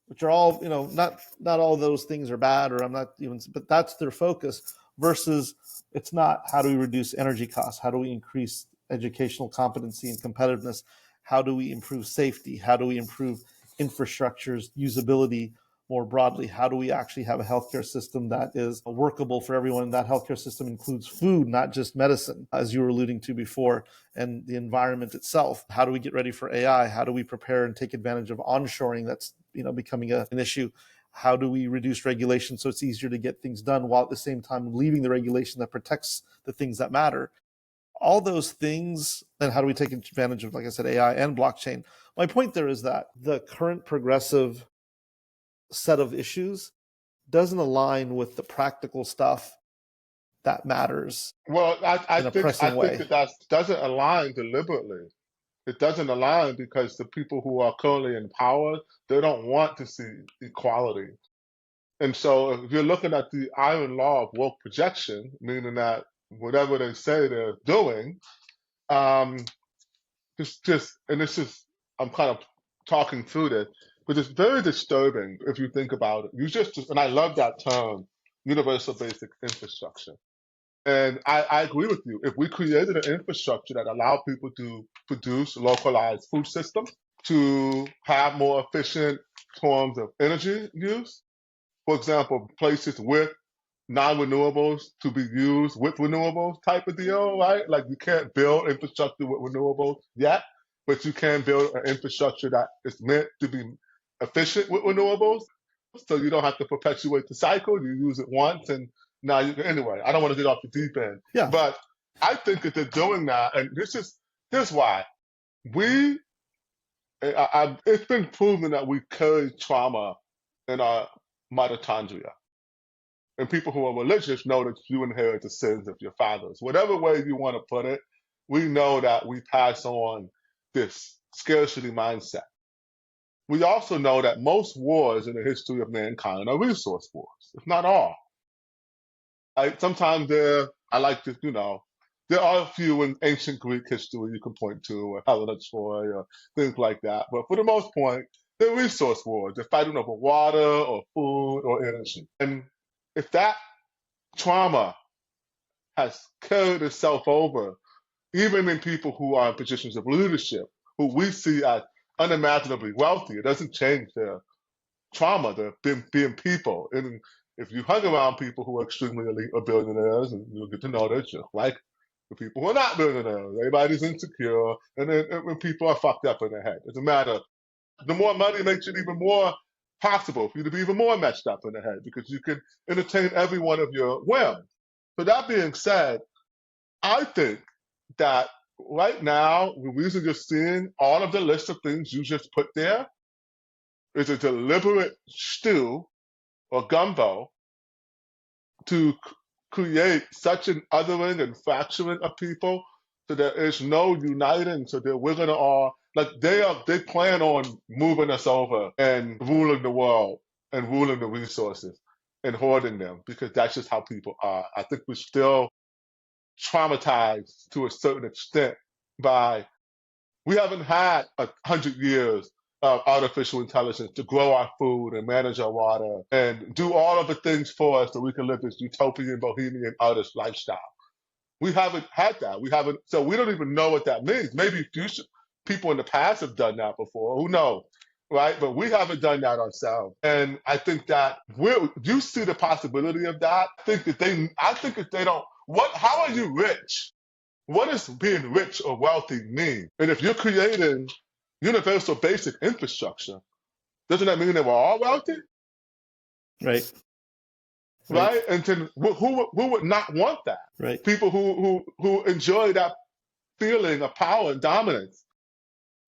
which are all, not all those things are bad, or I'm not even, but that's their focus, versus it's not how do we reduce energy costs? How do we increase educational competency and competitiveness? How do we improve safety? How do we improve infrastructure's usability more broadly? How do we actually have a healthcare system that is workable for everyone? And that healthcare system includes food, not just medicine, as you were alluding to before, and the environment itself. How do we get ready for AI? How do we prepare and take advantage of onshoring that's becoming an issue? How do we reduce regulation so it's easier to get things done while at the same time leaving the regulation that protects the things that matter? All those things, and how do we take advantage of, like I said, AI and blockchain? My point there is that the current progressive set of issues doesn't align with the practical stuff that matters. Well, I in a think pressing way. that doesn't align deliberately. It doesn't align because the people who are currently in power, they don't want to see equality. And so if you're looking at the iron law of woke projection, meaning that whatever they say they're doing, and this is, I'm kind of talking through this, but it's very disturbing if you think about it. And I love that term, universal basic infrastructure. And I agree with you. If we created an infrastructure that allowed people to produce localized food systems, to have more efficient forms of energy use, for example, places with non-renewables to be used with renewables type of deal, right? Like you can't build infrastructure with renewables yet, but you can build an infrastructure that is meant to be efficient with renewables. So you don't have to perpetuate the cycle. You use it once and now you can, anyway, I don't want to get off the deep end, Yeah. but I think that they're doing that. And here's why. It's been proven that we carry trauma in our mitochondria. And people who are religious know that you inherit the sins of your fathers. Whatever way you want to put it, we know that we pass on this scarcity mindset. We also know that most wars in the history of mankind are resource wars, if not all. Sometimes there are a few in ancient Greek history you can point to, or Helena Troy, or things like that. But for the most part, they're resource wars. They're fighting over water or food or energy. And if that trauma has carried itself over, even in people who are in positions of leadership, who we see as unimaginably wealthy, it doesn't change their trauma. They're being people. And if you hang around people who are extremely elite or billionaires, and you'll get to know they're just like the people who are not billionaires. Everybody's insecure, and then when people are fucked up in their head. It doesn't matter. The more money makes it even more possible for you to be even more messed up in the head because you can entertain every one of your whims. So that being said, I think that right now, the reason you're seeing all of the list of things you just put there is a deliberate stew or gumbo to create such an othering and fracturing of people so there is no uniting, so that we're gonna all like they plan on moving us over and ruling the world and ruling the resources and hoarding them because that's just how people are. I think we're still traumatized to a certain extent by we haven't had 100 years of artificial intelligence to grow our food and manage our water and do all of the things for us so we can live this utopian, bohemian, artist lifestyle. We haven't had that. We haven't, so we don't even know what that means. Maybe future people in the past have done that before. Who knows? Right? But we haven't done that ourselves. And I think that you see the possibility of that. I think that they don't, how are you rich? What does being rich or wealthy mean? And if you're creating universal basic infrastructure, doesn't that mean they were all wealthy? Right. Right? And who would not want that? Right. People who enjoy that feeling of power and dominance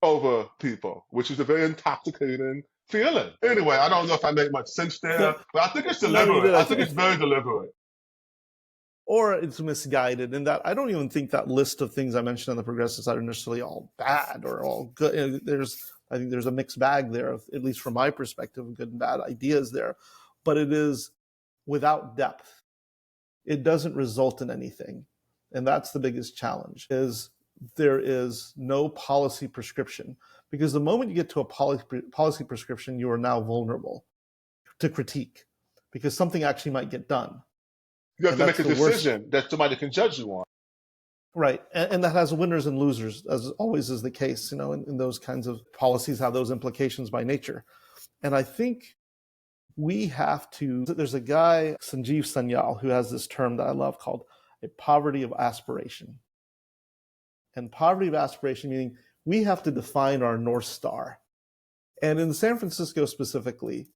over people, which is a very intoxicating feeling. Anyway, I don't know if I make much sense there, but I think it's deliberate. I think it's very deliberate. Or it's misguided in that I don't even think that list of things I mentioned on the progressive side are necessarily all bad or all good. I think there's a mixed bag there, at least from my perspective, of good and bad ideas there. But it is without depth. It doesn't result in anything. And that's the biggest challenge, is there is no policy prescription. Because the moment you get to a policy prescription, you are now vulnerable to critique because something actually might get done. You have to make a decision that somebody can judge you on. Right. And that has winners and losers, as always is the case, in those kinds of policies have those implications by nature. And I think we have to, there's a guy, Sanjeev Sanyal, who has this term that I love called a poverty of aspiration. And poverty of aspiration meaning we have to define our North Star. And in San Francisco specifically,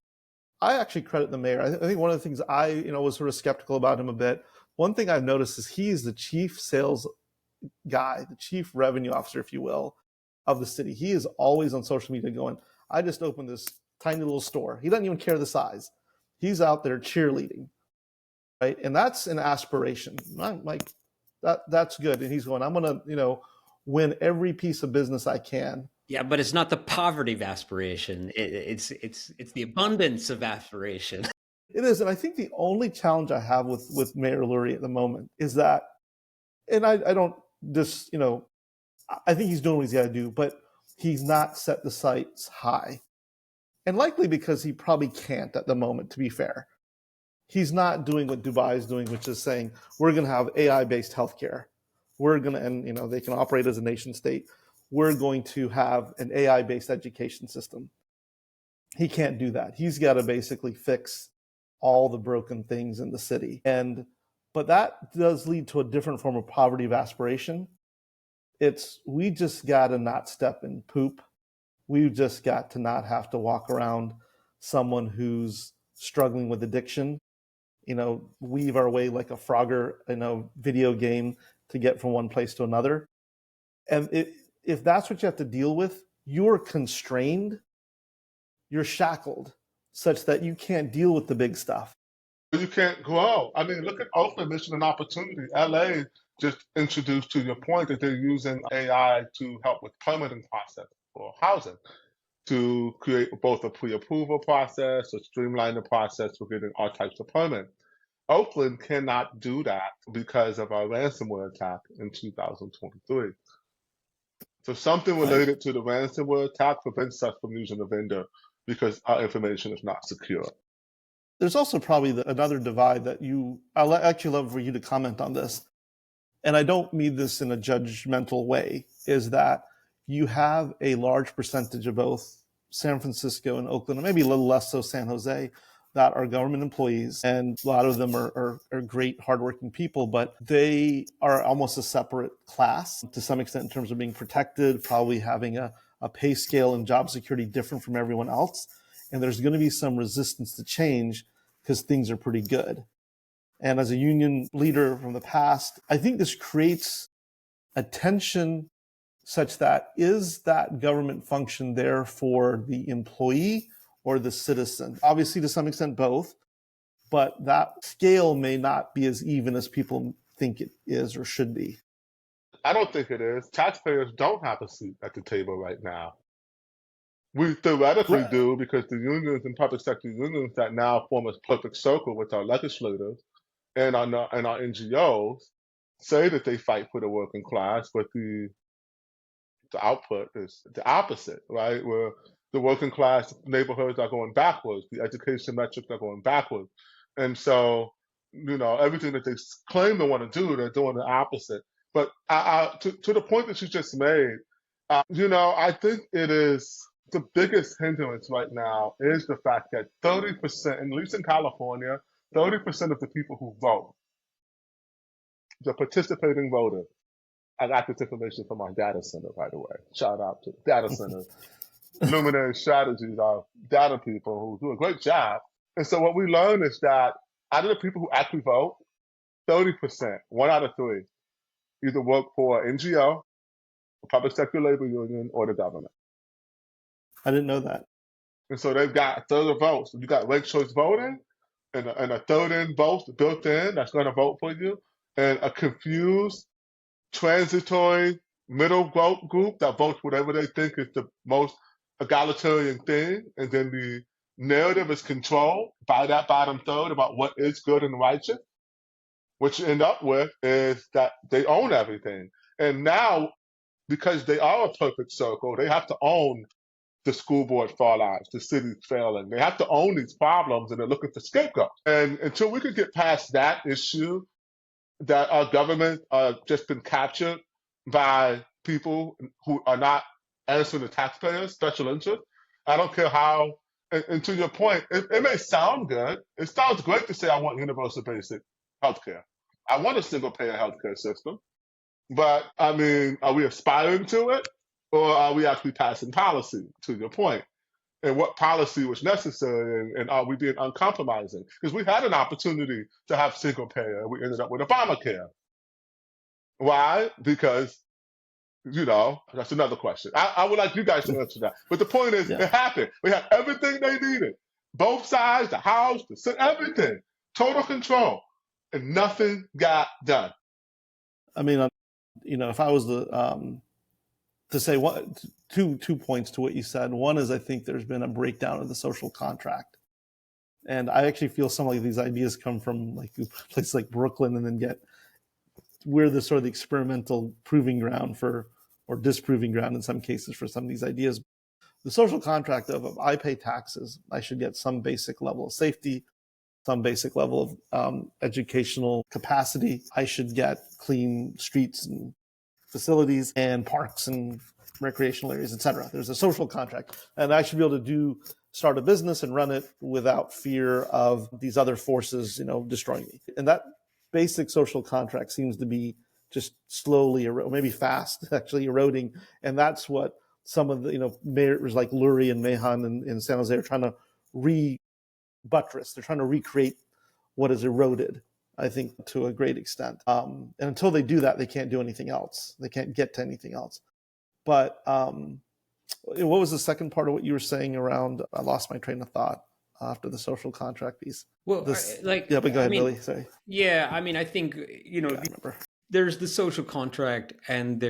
I actually credit the mayor. I think one of the things I, was sort of skeptical about him a bit. One thing I've noticed is he's the chief sales guy, the chief revenue officer, if you will, of the city. He is always on social media going, I just opened this tiny little store. He doesn't even care the size. He's out there cheerleading, right? And that's an aspiration. I'm like, that's good. And he's going, I'm going to, win every piece of business I can. Yeah, but it's not the poverty of aspiration. It's the abundance of aspiration. It is, and I think the only challenge I have with Mayor Lurie at the moment is that, and I don't just, I think he's doing what he's got to do, but he's not set the sights high. And likely because he probably can't at the moment, to be fair. He's not doing what Dubai is doing, which is saying, we're going to have AI-based healthcare. We're going to, and they can operate as a nation state. We're going to have an AI-based education system. He can't do that. He's got to basically fix all the broken things in the city. But that does lead to a different form of poverty of aspiration. We just got to not step in poop. We've just got to not have to walk around someone who's struggling with addiction, weave our way like a Frogger in a video game to get from one place to another. And if that's what you have to deal with, you're constrained, you're shackled, such that you can't deal with the big stuff. You can't grow. I mean, look at Oakland Mission and Opportunity. LA just introduced, to your point, that they're using AI to help with permitting process for housing, to create both a pre-approval process or streamline the process for getting all types of permits. Oakland cannot do that because of our ransomware attack in 2023. So something related to the ransomware attack prevents us from using a vendor because our information is not secure. There's also probably another divide that I'll actually love for you to comment on this. And I don't mean this in a judgmental way, is that you have a large percentage of both San Francisco and Oakland, and maybe a little less so San Jose, that are government employees, and a lot of them are great, hardworking people, but they are almost a separate class to some extent in terms of being protected, probably having a pay scale and job security different from everyone else. And there's going to be some resistance to change because things are pretty good. And as a union leader from the past, I think this creates a tension such that is that government function there for the employee or the citizen? Obviously, to some extent, both, but that scale may not be as even as people think it is or should be. I don't think it is. Taxpayers don't have a seat at the table right now. We theoretically do, because the unions and public sector unions that now form a perfect circle with our legislators and our NGOs say that they fight for the working class, but the output is the opposite, right? Where the working class neighborhoods are going backwards, the education metrics are going backwards. And so, everything that they claim they want to do, they're doing the opposite. But to the point that you just made, I think it is the biggest hindrance right now is the fact that 30%, at least in California, 30% of the people who vote, the participating voters, I got this information from our data center, by the way. Shout out to data center. Luminary Strategies, our data people who do a great job. And so what we learned is that out of the people who actually vote, 30%, 1 out of 3, either work for an NGO, a public sector labor union, or the government. I didn't know that. And so they've got a third of votes. You got ranked choice voting, and a third in votes built in that's going to vote for you, and a confused, transitory middle group that votes whatever they think is the most egalitarian thing, and then the narrative is controlled by that bottom third about what is good and righteous. What you end up with is that they own everything. And now, because they are a perfect circle, they have to own the school board fallouts, the city's failing. They have to own these problems, and they're looking for scapegoats. And until we can get past that issue, that our government just been captured by people who are not answering the taxpayers' special interest, I don't care how. And to your point, it may sound good. It sounds great to say I want universal basic healthcare. I want a single payer healthcare system. But I mean, are we aspiring to it, or are we actually passing policy? To your point, and what policy was necessary, and are we being uncompromising? Because we had an opportunity to have single payer, and we ended up with Obamacare. Why? Because that's another question. I would like you guys to answer that. But the point is, It happened. We had everything they needed. Both sides, the House, the Senate, everything. Total control. And nothing got done. I mean, if I was to say two points to what you said. One is I think there's been a breakdown of the social contract. And I actually feel some of these ideas come from like a place like Brooklyn, and then we're the sort of the experimental proving ground or disproving ground in some cases for some of these ideas. The social contract of if I pay taxes, I should get some basic level of safety, some basic level of educational capacity. I should get clean streets and facilities and parks and recreational areas, etc. There's a social contract, and I should be able to start a business and run it without fear of these other forces, destroying me. And that basic social contract seems to be just slowly, maybe fast, actually eroding. And that's what some of the, mayors like Lurie and Mahon in San Jose are trying to rebuttress. They're trying to recreate what is eroded, I think, to a great extent. And until they do that, they can't do anything else. They can't get to anything else. But what was the second part of what you were saying around, I lost my train of thought after the social contract piece. Well, but go ahead, Billy. Sorry. Yeah, I think, there's the social contract, and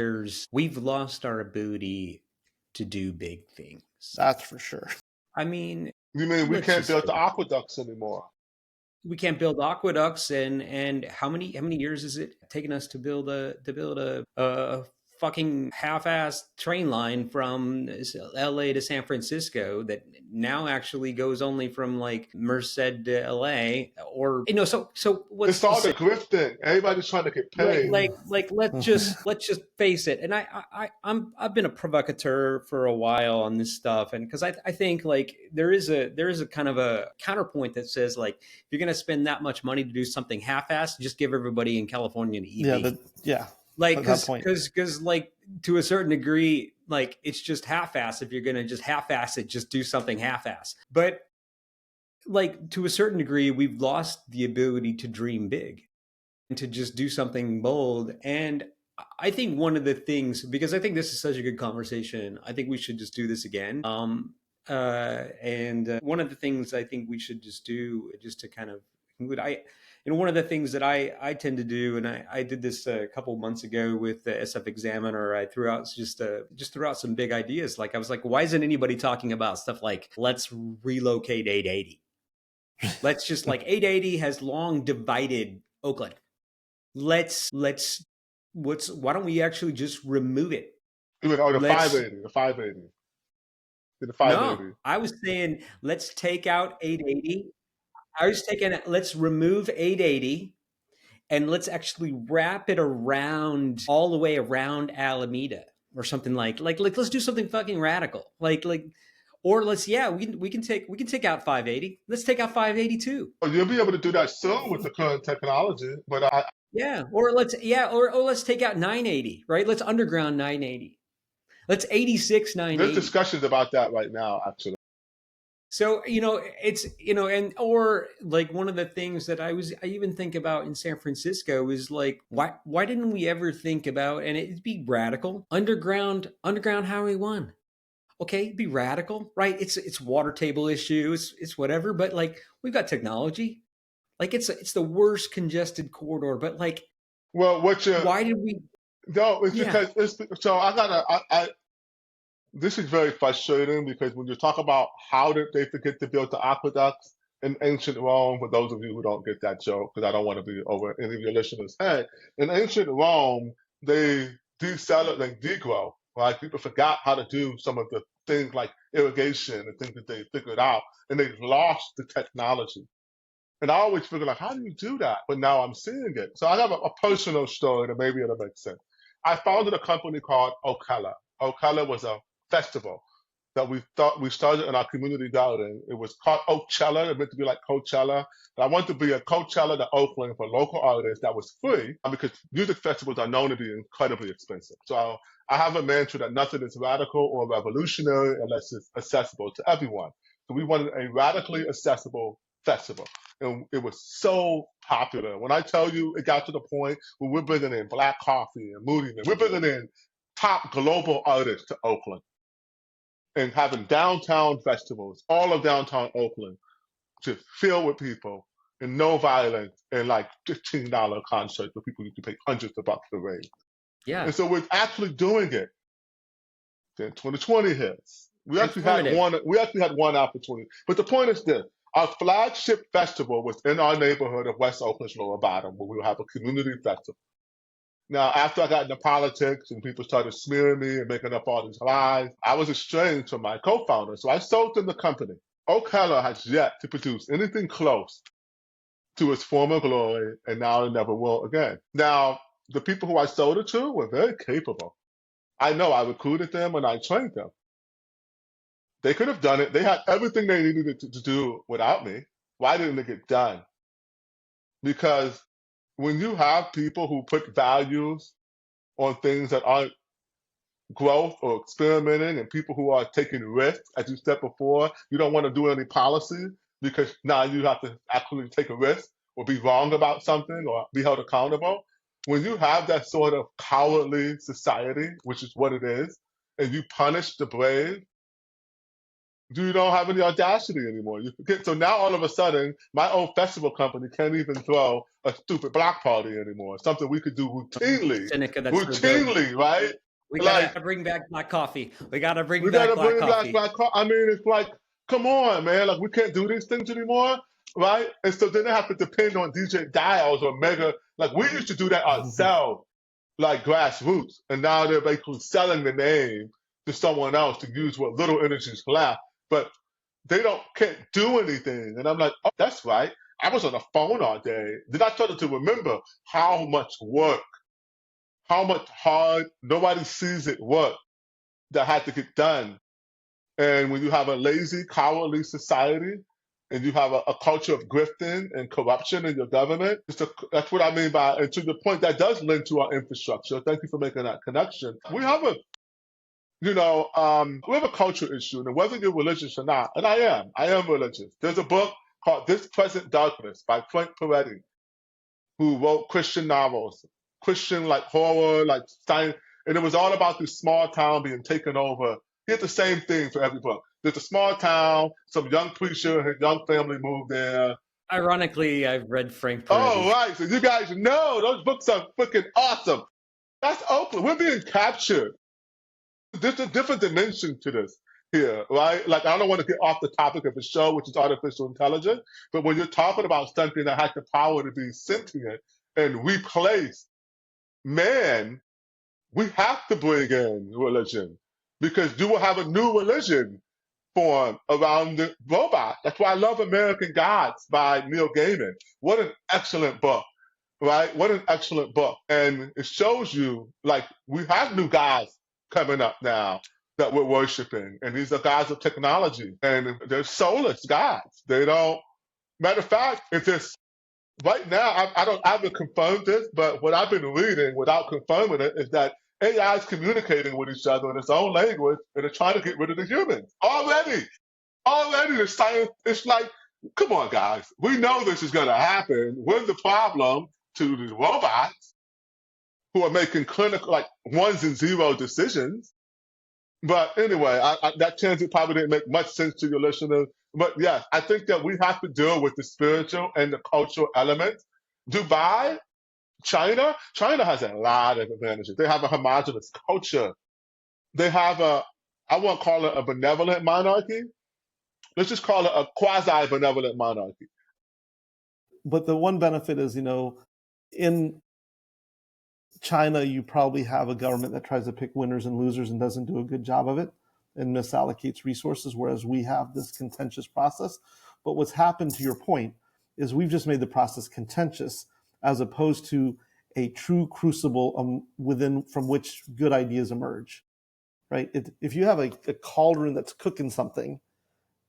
we've lost our ability to do big things. That's for sure. I mean, you mean we can't build the aqueducts anymore? We can't build aqueducts, and how many years is it taking us to build a fucking half-assed train line from LA to San Francisco that now actually goes only from like Merced to LA, or so what's It's all the grifting. Everybody's trying to get paid. let's just face it. And I've been a provocateur for a while on this stuff, and because I think like there is a kind of a counterpoint that says like if you're gonna spend that much money to do something half-assed, just give everybody in California an EV. Like because like to a certain degree, like it's just half-assed. If you're gonna just half-ass it, just do something half-assed. But like to a certain degree, we've lost the ability to dream big and to just do something bold. And I think one of the things, because I think this is such a good conversation, I think we should just do this again. And one of the things I think we should just do, just to kind of conclude, one of the things that I tend to do, and I did this a couple months ago with the SF Examiner. I threw out threw out some big ideas. Like I was like, why isn't anybody talking about stuff like let's relocate 880? Let's just like 880 has long divided Oakland. Why don't we actually just remove it? The 580, the 580. The 580. No, I was saying let's take out 880. Let's remove 880 and let's actually wrap it around all the way around Alameda or something like let's do something fucking radical. Or we can take out 580. Let's take out 580 too. Oh, you'll be able to do that soon with the current technology, but or let's take out 980, right? Let's underground 980. Let's 86 980. There's discussions about that right now, actually. So, it's, or like one of the things that I even think about in San Francisco is like, why didn't we ever think about, and it'd be radical, underground Highway 1. Okay, be radical, right? It's water table issue, it's whatever, but like we've got technology. Like it's the worst congested corridor, but like, well, why did we? No, it's because this is very frustrating because when you talk about how did they forget to build the aqueducts in ancient Rome, for those of you who don't get that joke, because I don't want to be over any of your listeners' head, in ancient Rome, they degrow, right? People forgot how to do some of the things like irrigation and things that they figured out, and they lost the technology. And I always figure like, how do you do that? But now I'm seeing it. So I have a personal story that maybe it'll make sense. I founded a company called Ocala. Ocala was a festival that we started in our community garden. It was called Oakchella. It meant to be like Coachella. But I wanted to be a Coachella to Oakland for local artists that was free, because music festivals are known to be incredibly expensive. So I have a mantra that nothing is radical or revolutionary unless it's accessible to everyone. So we wanted a radically accessible festival. And it was so popular. When I tell you it got to the point where we're bringing in Black Coffee and Moody Man, we're bringing in top global artists to Oakland and having downtown festivals, all of downtown Oakland, just filled with people and no violence and like $15 concerts where people used to pay hundreds of bucks to raise. Yeah. And so we're actually doing it. Then 2020 hits. We actually had one opportunity. But the point is this. Our flagship festival was in our neighborhood of West Oakland's Lower Bottom, where we would have a community festival. Now, after I got into politics and people started smearing me and making up all these lies, I was estranged from my co-founder. So I sold them the company. Ocala has yet to produce anything close to its former glory, and now it never will again. Now, the people who I sold it to were very capable. I know I recruited them and I trained them. They could have done it. They had everything they needed to do without me. Why didn't it get done? Because when you have people who put values on things that aren't growth or experimenting, and people who are taking risks, as you said before, you don't want to do any policy because now you have to actually take a risk or be wrong about something or be held accountable. When you have that sort of cowardly society, which is what it is, and you punish the brave, you don't have any audacity anymore. You forget. So now all of a sudden, my own festival company can't even throw a stupid block party anymore. Something we could do routinely. Seneca, that's routinely, right? We gotta bring back black coffee. We gotta bring back black coffee. I mean, it's like, come on, man. Like we can't do these things anymore, right? And so then they have to depend on DJ Dials or Mega. Like we used to do that ourselves. like grassroots, and now they're basically selling the name to someone else to use what little energy is left, but they can't do anything. And I'm like, oh, that's right. I was on the phone all day. Then I started to remember how much work, how much hard, nobody sees it work that had to get done. And when you have a lazy, cowardly society, and you have a culture of grifting and corruption in your government, that's what I mean by, and to the point that does link to our infrastructure. Thank you for making that connection. We have we have a culture issue, and whether you're religious or not, and I am religious. There's a book called This Present Darkness by Frank Peretti, who wrote Christian novels, Christian like horror, like science, and it was all about this small town being taken over. He had the same thing for every book. There's a small town, some young preacher, his young family moved there. Ironically, I've read Frank Peretti. Oh, right. So you guys know those books are freaking awesome. That's Oakland. We're being captured. There's a different dimension to this here, right? Like, I don't want to get off the topic of the show, which is artificial intelligence, but when you're talking about something that has the power to be sentient and replace man, we have to bring in religion, because you will have a new religion form around the robot. That's why I love American Gods by Neil Gaiman. What an excellent book, right? What an excellent book. And it shows you, like, we have new gods coming up now that we're worshiping. And these are gods of technology. And they're soulless gods. They don't, matter of fact, if there's, right now, I haven't confirmed this, but what I've been reading without confirming it is that AI is communicating with each other in its own language, and they're trying to get rid of the humans. Already the science, it's like, come on, guys. We know this is going to happen. We're the problem to the robots who are making clinical, like, ones and zero decisions. But anyway, that tangent probably didn't make much sense to your listeners. But yes, I think that we have to deal with the spiritual and the cultural elements. Dubai, China has a lot of advantages. They have a homogenous culture. They have I won't call it a benevolent monarchy. Let's just call it a quasi-benevolent monarchy. But the one benefit is, in China, you probably have a government that tries to pick winners and losers and doesn't do a good job of it and misallocates resources, whereas we have this contentious process. But what's happened, to your point, is we've just made the process contentious as opposed to a true crucible from which good ideas emerge, right? If you have a cauldron that's cooking something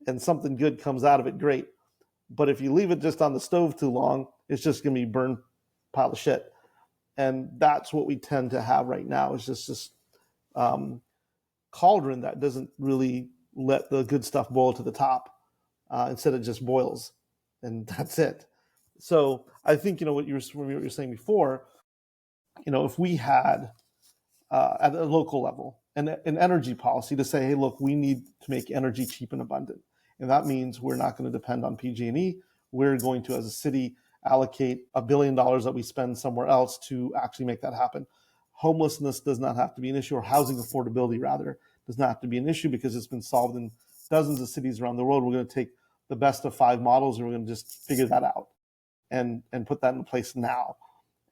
and something good comes out of it, great. But if you leave it just on the stove too long, it's just going to be a burned pile of shit. And that's what we tend to have right now, is just this cauldron that doesn't really let the good stuff boil to the top. Instead, it just boils, and that's it. So I think, what you were saying before, if we had at a local level an energy policy to say, hey, look, we need to make energy cheap and abundant. And that means we're not going to depend on PG&E. We're going to, as a city, allocate $1 billion that we spend somewhere else to actually make that happen. Homelessness does not have to be an issue, or housing affordability, rather, does not have to be an issue, because it's been solved in dozens of cities around the world. We're going to take the best of 5 models, and we're going to just figure that out and put that in place now.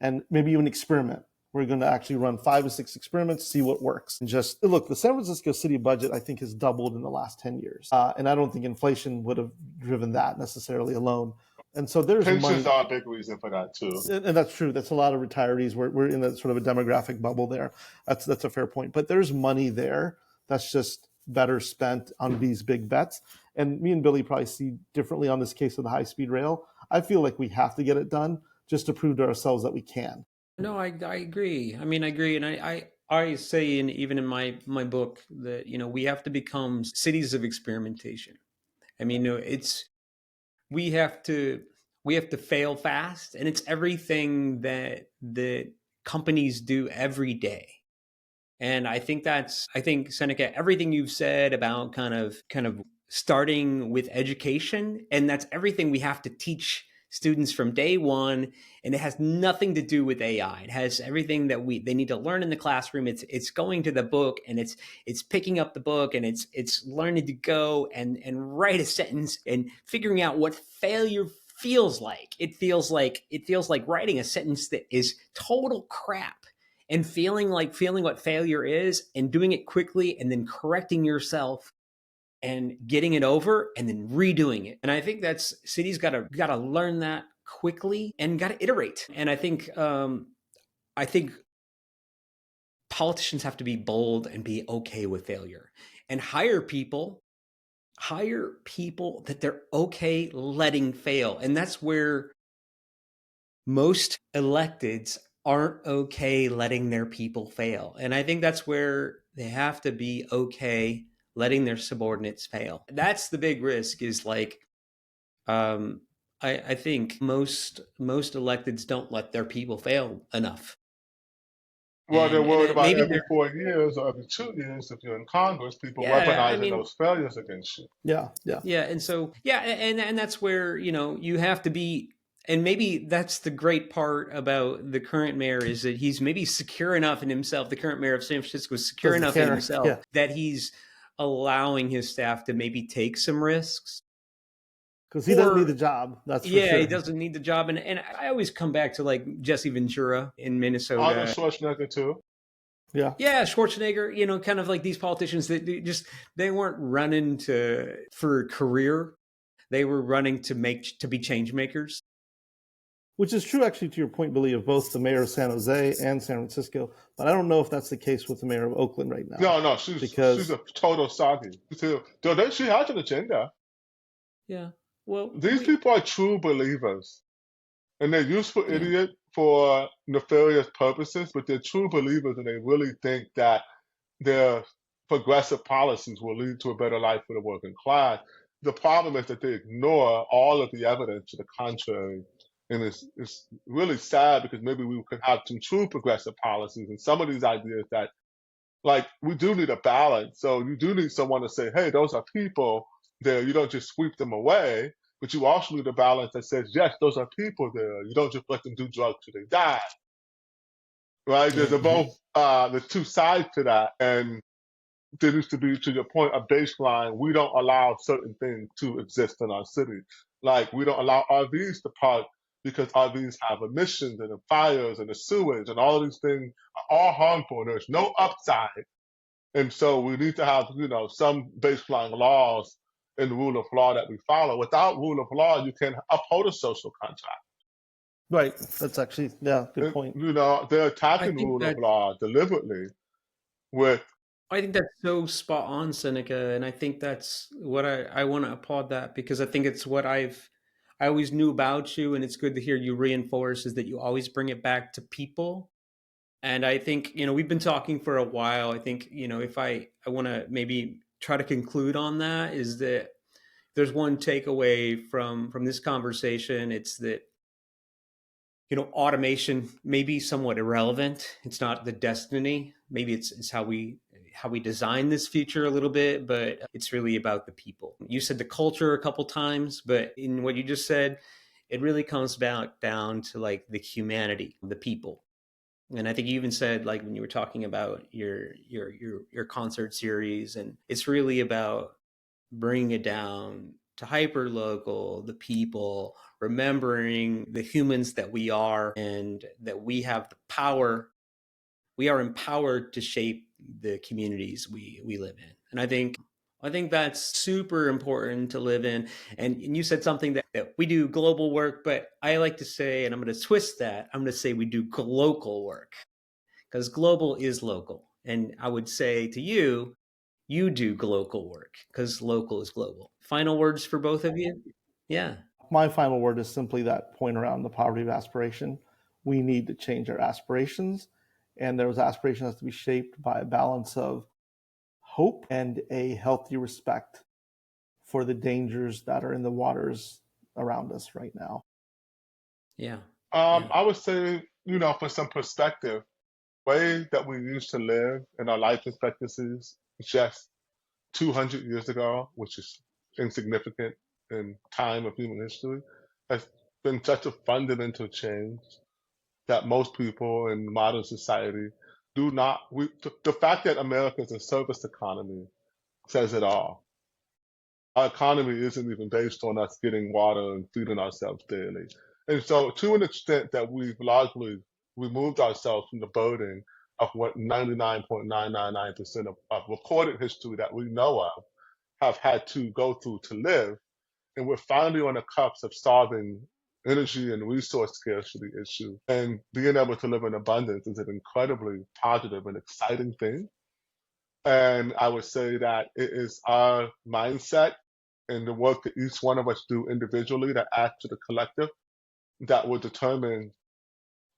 And maybe even experiment. We're going to actually run 5 or 6 experiments, see what works. And just look, the San Francisco city budget, I think, has doubled in the last 10 years. And I don't think inflation would have driven that necessarily alone. And so there's Pensions money. are a big reason for that too. And that's true. That's a lot of retirees. We're in a sort of a demographic bubble there. That's a fair point. But there's money there that's just better spent on these big bets. And me and Billy probably see differently on this case of the high-speed rail. I feel like we have to get it done just to prove to ourselves that we can. No, I agree. I mean, I agree. And I say even in my book that, we have to become cities of experimentation. I mean, we have to fail fast, and it's everything that companies do every day. And I think Seneca, everything you've said about kind of starting with education, and that's everything we have to teach students from day one, and it has nothing to do with AI. It has everything that they need to learn in the classroom. It's going to the book, and it's picking up the book, and it's learning to go and write a sentence and figuring out what failure feels like. It feels like writing a sentence that is total crap. and feeling what failure is and doing it quickly and then correcting yourself and getting it over and then redoing it. And I think that's cities got to learn that quickly and got to iterate. And I think politicians have to be bold and be okay with failure and hire people that they're okay letting fail. And that's where most electeds aren't okay letting their people fail. And I think that's where they have to be okay letting their subordinates fail. That's the big risk, is like, I think most electeds don't let their people fail enough. Well, they're worried about maybe every 4 years or every 2 years, if you're in Congress, people weaponizing those failures against you. Yeah. And so, and that's where, you have to be, and maybe that's the great part about the current mayor, is that he's maybe secure enough in himself. The current mayor of San Francisco is secure enough in himself that he's allowing his staff to maybe take some risks. Because he doesn't need the job. That's for sure. He doesn't need the job. And I always come back to like Jesse Ventura in Minnesota. Arnold Schwarzenegger too. Yeah, Schwarzenegger, kind of like these politicians that they weren't running for a career. They were running to be change makers. Which is true, actually, to your point, Billy, of both the mayor of San Jose and San Francisco. But I don't know if that's the case with the mayor of Oakland right now. No, she's a total soggy. She has an agenda. Yeah. Well, these people are true believers, and they're useful idiots for nefarious purposes, but they're true believers, and they really think that their progressive policies will lead to a better life for the working class. The problem is that they ignore all of the evidence to the contrary. And it's really sad, because maybe we could have some true progressive policies and some of these ideas that, like, we do need a balance. So you do need someone to say, hey, those are people there. You don't just sweep them away, but you also need a balance that says, yes, those are people there. You don't just let them do drugs till they die. Right? There's there's two sides to that. And there needs to be, to your point, a baseline. We don't allow certain things to exist in our city. Like, we don't allow RVs to park because RVs have emissions and the fires and the sewage, and all of these things are all harmful. There's no upside. And so we need to have, some baseline laws and the rule of law that we follow. Without rule of law, you can uphold a social contract. Right. That's actually, good point. They're attacking the rule of law deliberately with. I think that's so spot on, Seneca. And I think that's what I want to applaud that, because I think it's what I always knew about you, and it's good to hear you reinforce, is that you always bring it back to people. And I think, we've been talking for a while. I think, if I want to maybe try to conclude on that, is that there's one takeaway from this conversation. It's that, automation may be somewhat irrelevant. It's not the destiny. Maybe it's how we design this future a little bit, but it's really about the people. You said the culture a couple times, but in what you just said, it really comes back down to like the humanity, the people. And I think you even said, like, when you were talking about your concert series, and it's really about bringing it down to hyper local, the people, remembering the humans that we are, and that we have the power. We are empowered to shape the communities we live in. And I think that's super important to live in. And you said something that we do global work, but I like to say, and I'm going to twist that, I'm going to say we do local work, because global is local. And I would say to you, you do local work, because local is global. Final words for both of you? Yeah. My final word is simply that point around the poverty of aspiration. We need to change our aspirations, and those aspirations have to be shaped by a balance of hope and a healthy respect for the dangers that are in the waters around us right now. Yeah. I would say, for some perspective, way that we used to live in our life expectancies just 200 years ago, which is insignificant in time of human history, has been such a fundamental change that most people in modern society do not. The fact that America is a service economy says it all. Our economy isn't even based on us getting water and feeding ourselves daily. And so, to an extent that we've largely removed ourselves from the burden of what 99.999% of recorded history that we know of have had to go through to live. And we're finally on the cusp of solving energy and resource scarcity issue. And being able to live in abundance is an incredibly positive and exciting thing. And I would say that it is our mindset and the work that each one of us do individually that add to the collective that will determine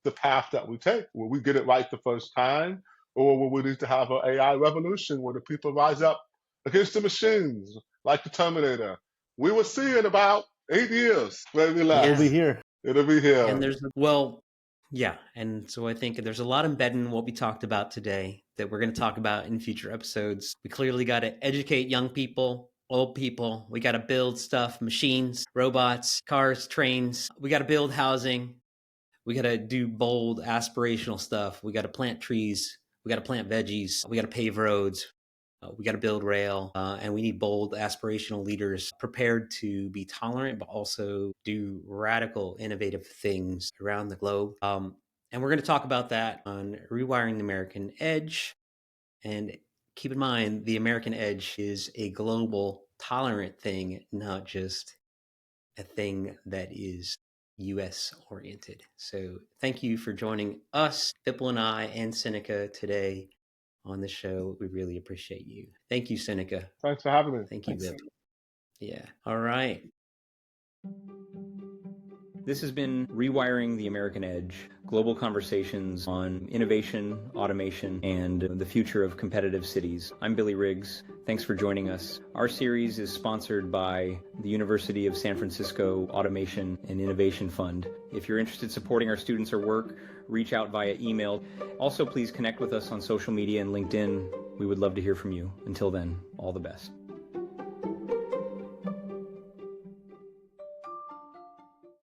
the path that we take. Will we get it right the first time? Or will we need to have an AI revolution where the people rise up against the machines like the Terminator? We will see in about 8 years where we left. It'll be here. It'll be here. And and so I think there's a lot embedded in what we talked about today that we're going to talk about in future episodes. We clearly got to educate young people, old people. We got to build stuff, machines, robots, cars, trains. We got to build housing. We got to do bold, aspirational stuff. We got to plant trees. We got to plant veggies. We got to pave roads. We got to build rail, and we need bold, aspirational leaders prepared to be tolerant, but also do radical, innovative things around the globe. And we're going to talk about that on Rewiring the American Edge. And keep in mind, the American Edge is a global, tolerant thing, not just a thing that is U.S. oriented. So thank you for joining us, Vipul and I, and Seneca today on the show. We really appreciate you. Thank you, Seneca. Thanks for having me. Thank you, Thanks. Vip. Yeah. All right. This has been Rewiring the American Edge, global conversations on innovation, automation, and the future of competitive cities. I'm Billy Riggs. Thanks for joining us. Our series is sponsored by the University of San Francisco Automation and Innovation Fund. If you're interested in supporting our students or work, reach out via email. Also, please connect with us on social media and LinkedIn. We would love to hear from you. Until then, all the best.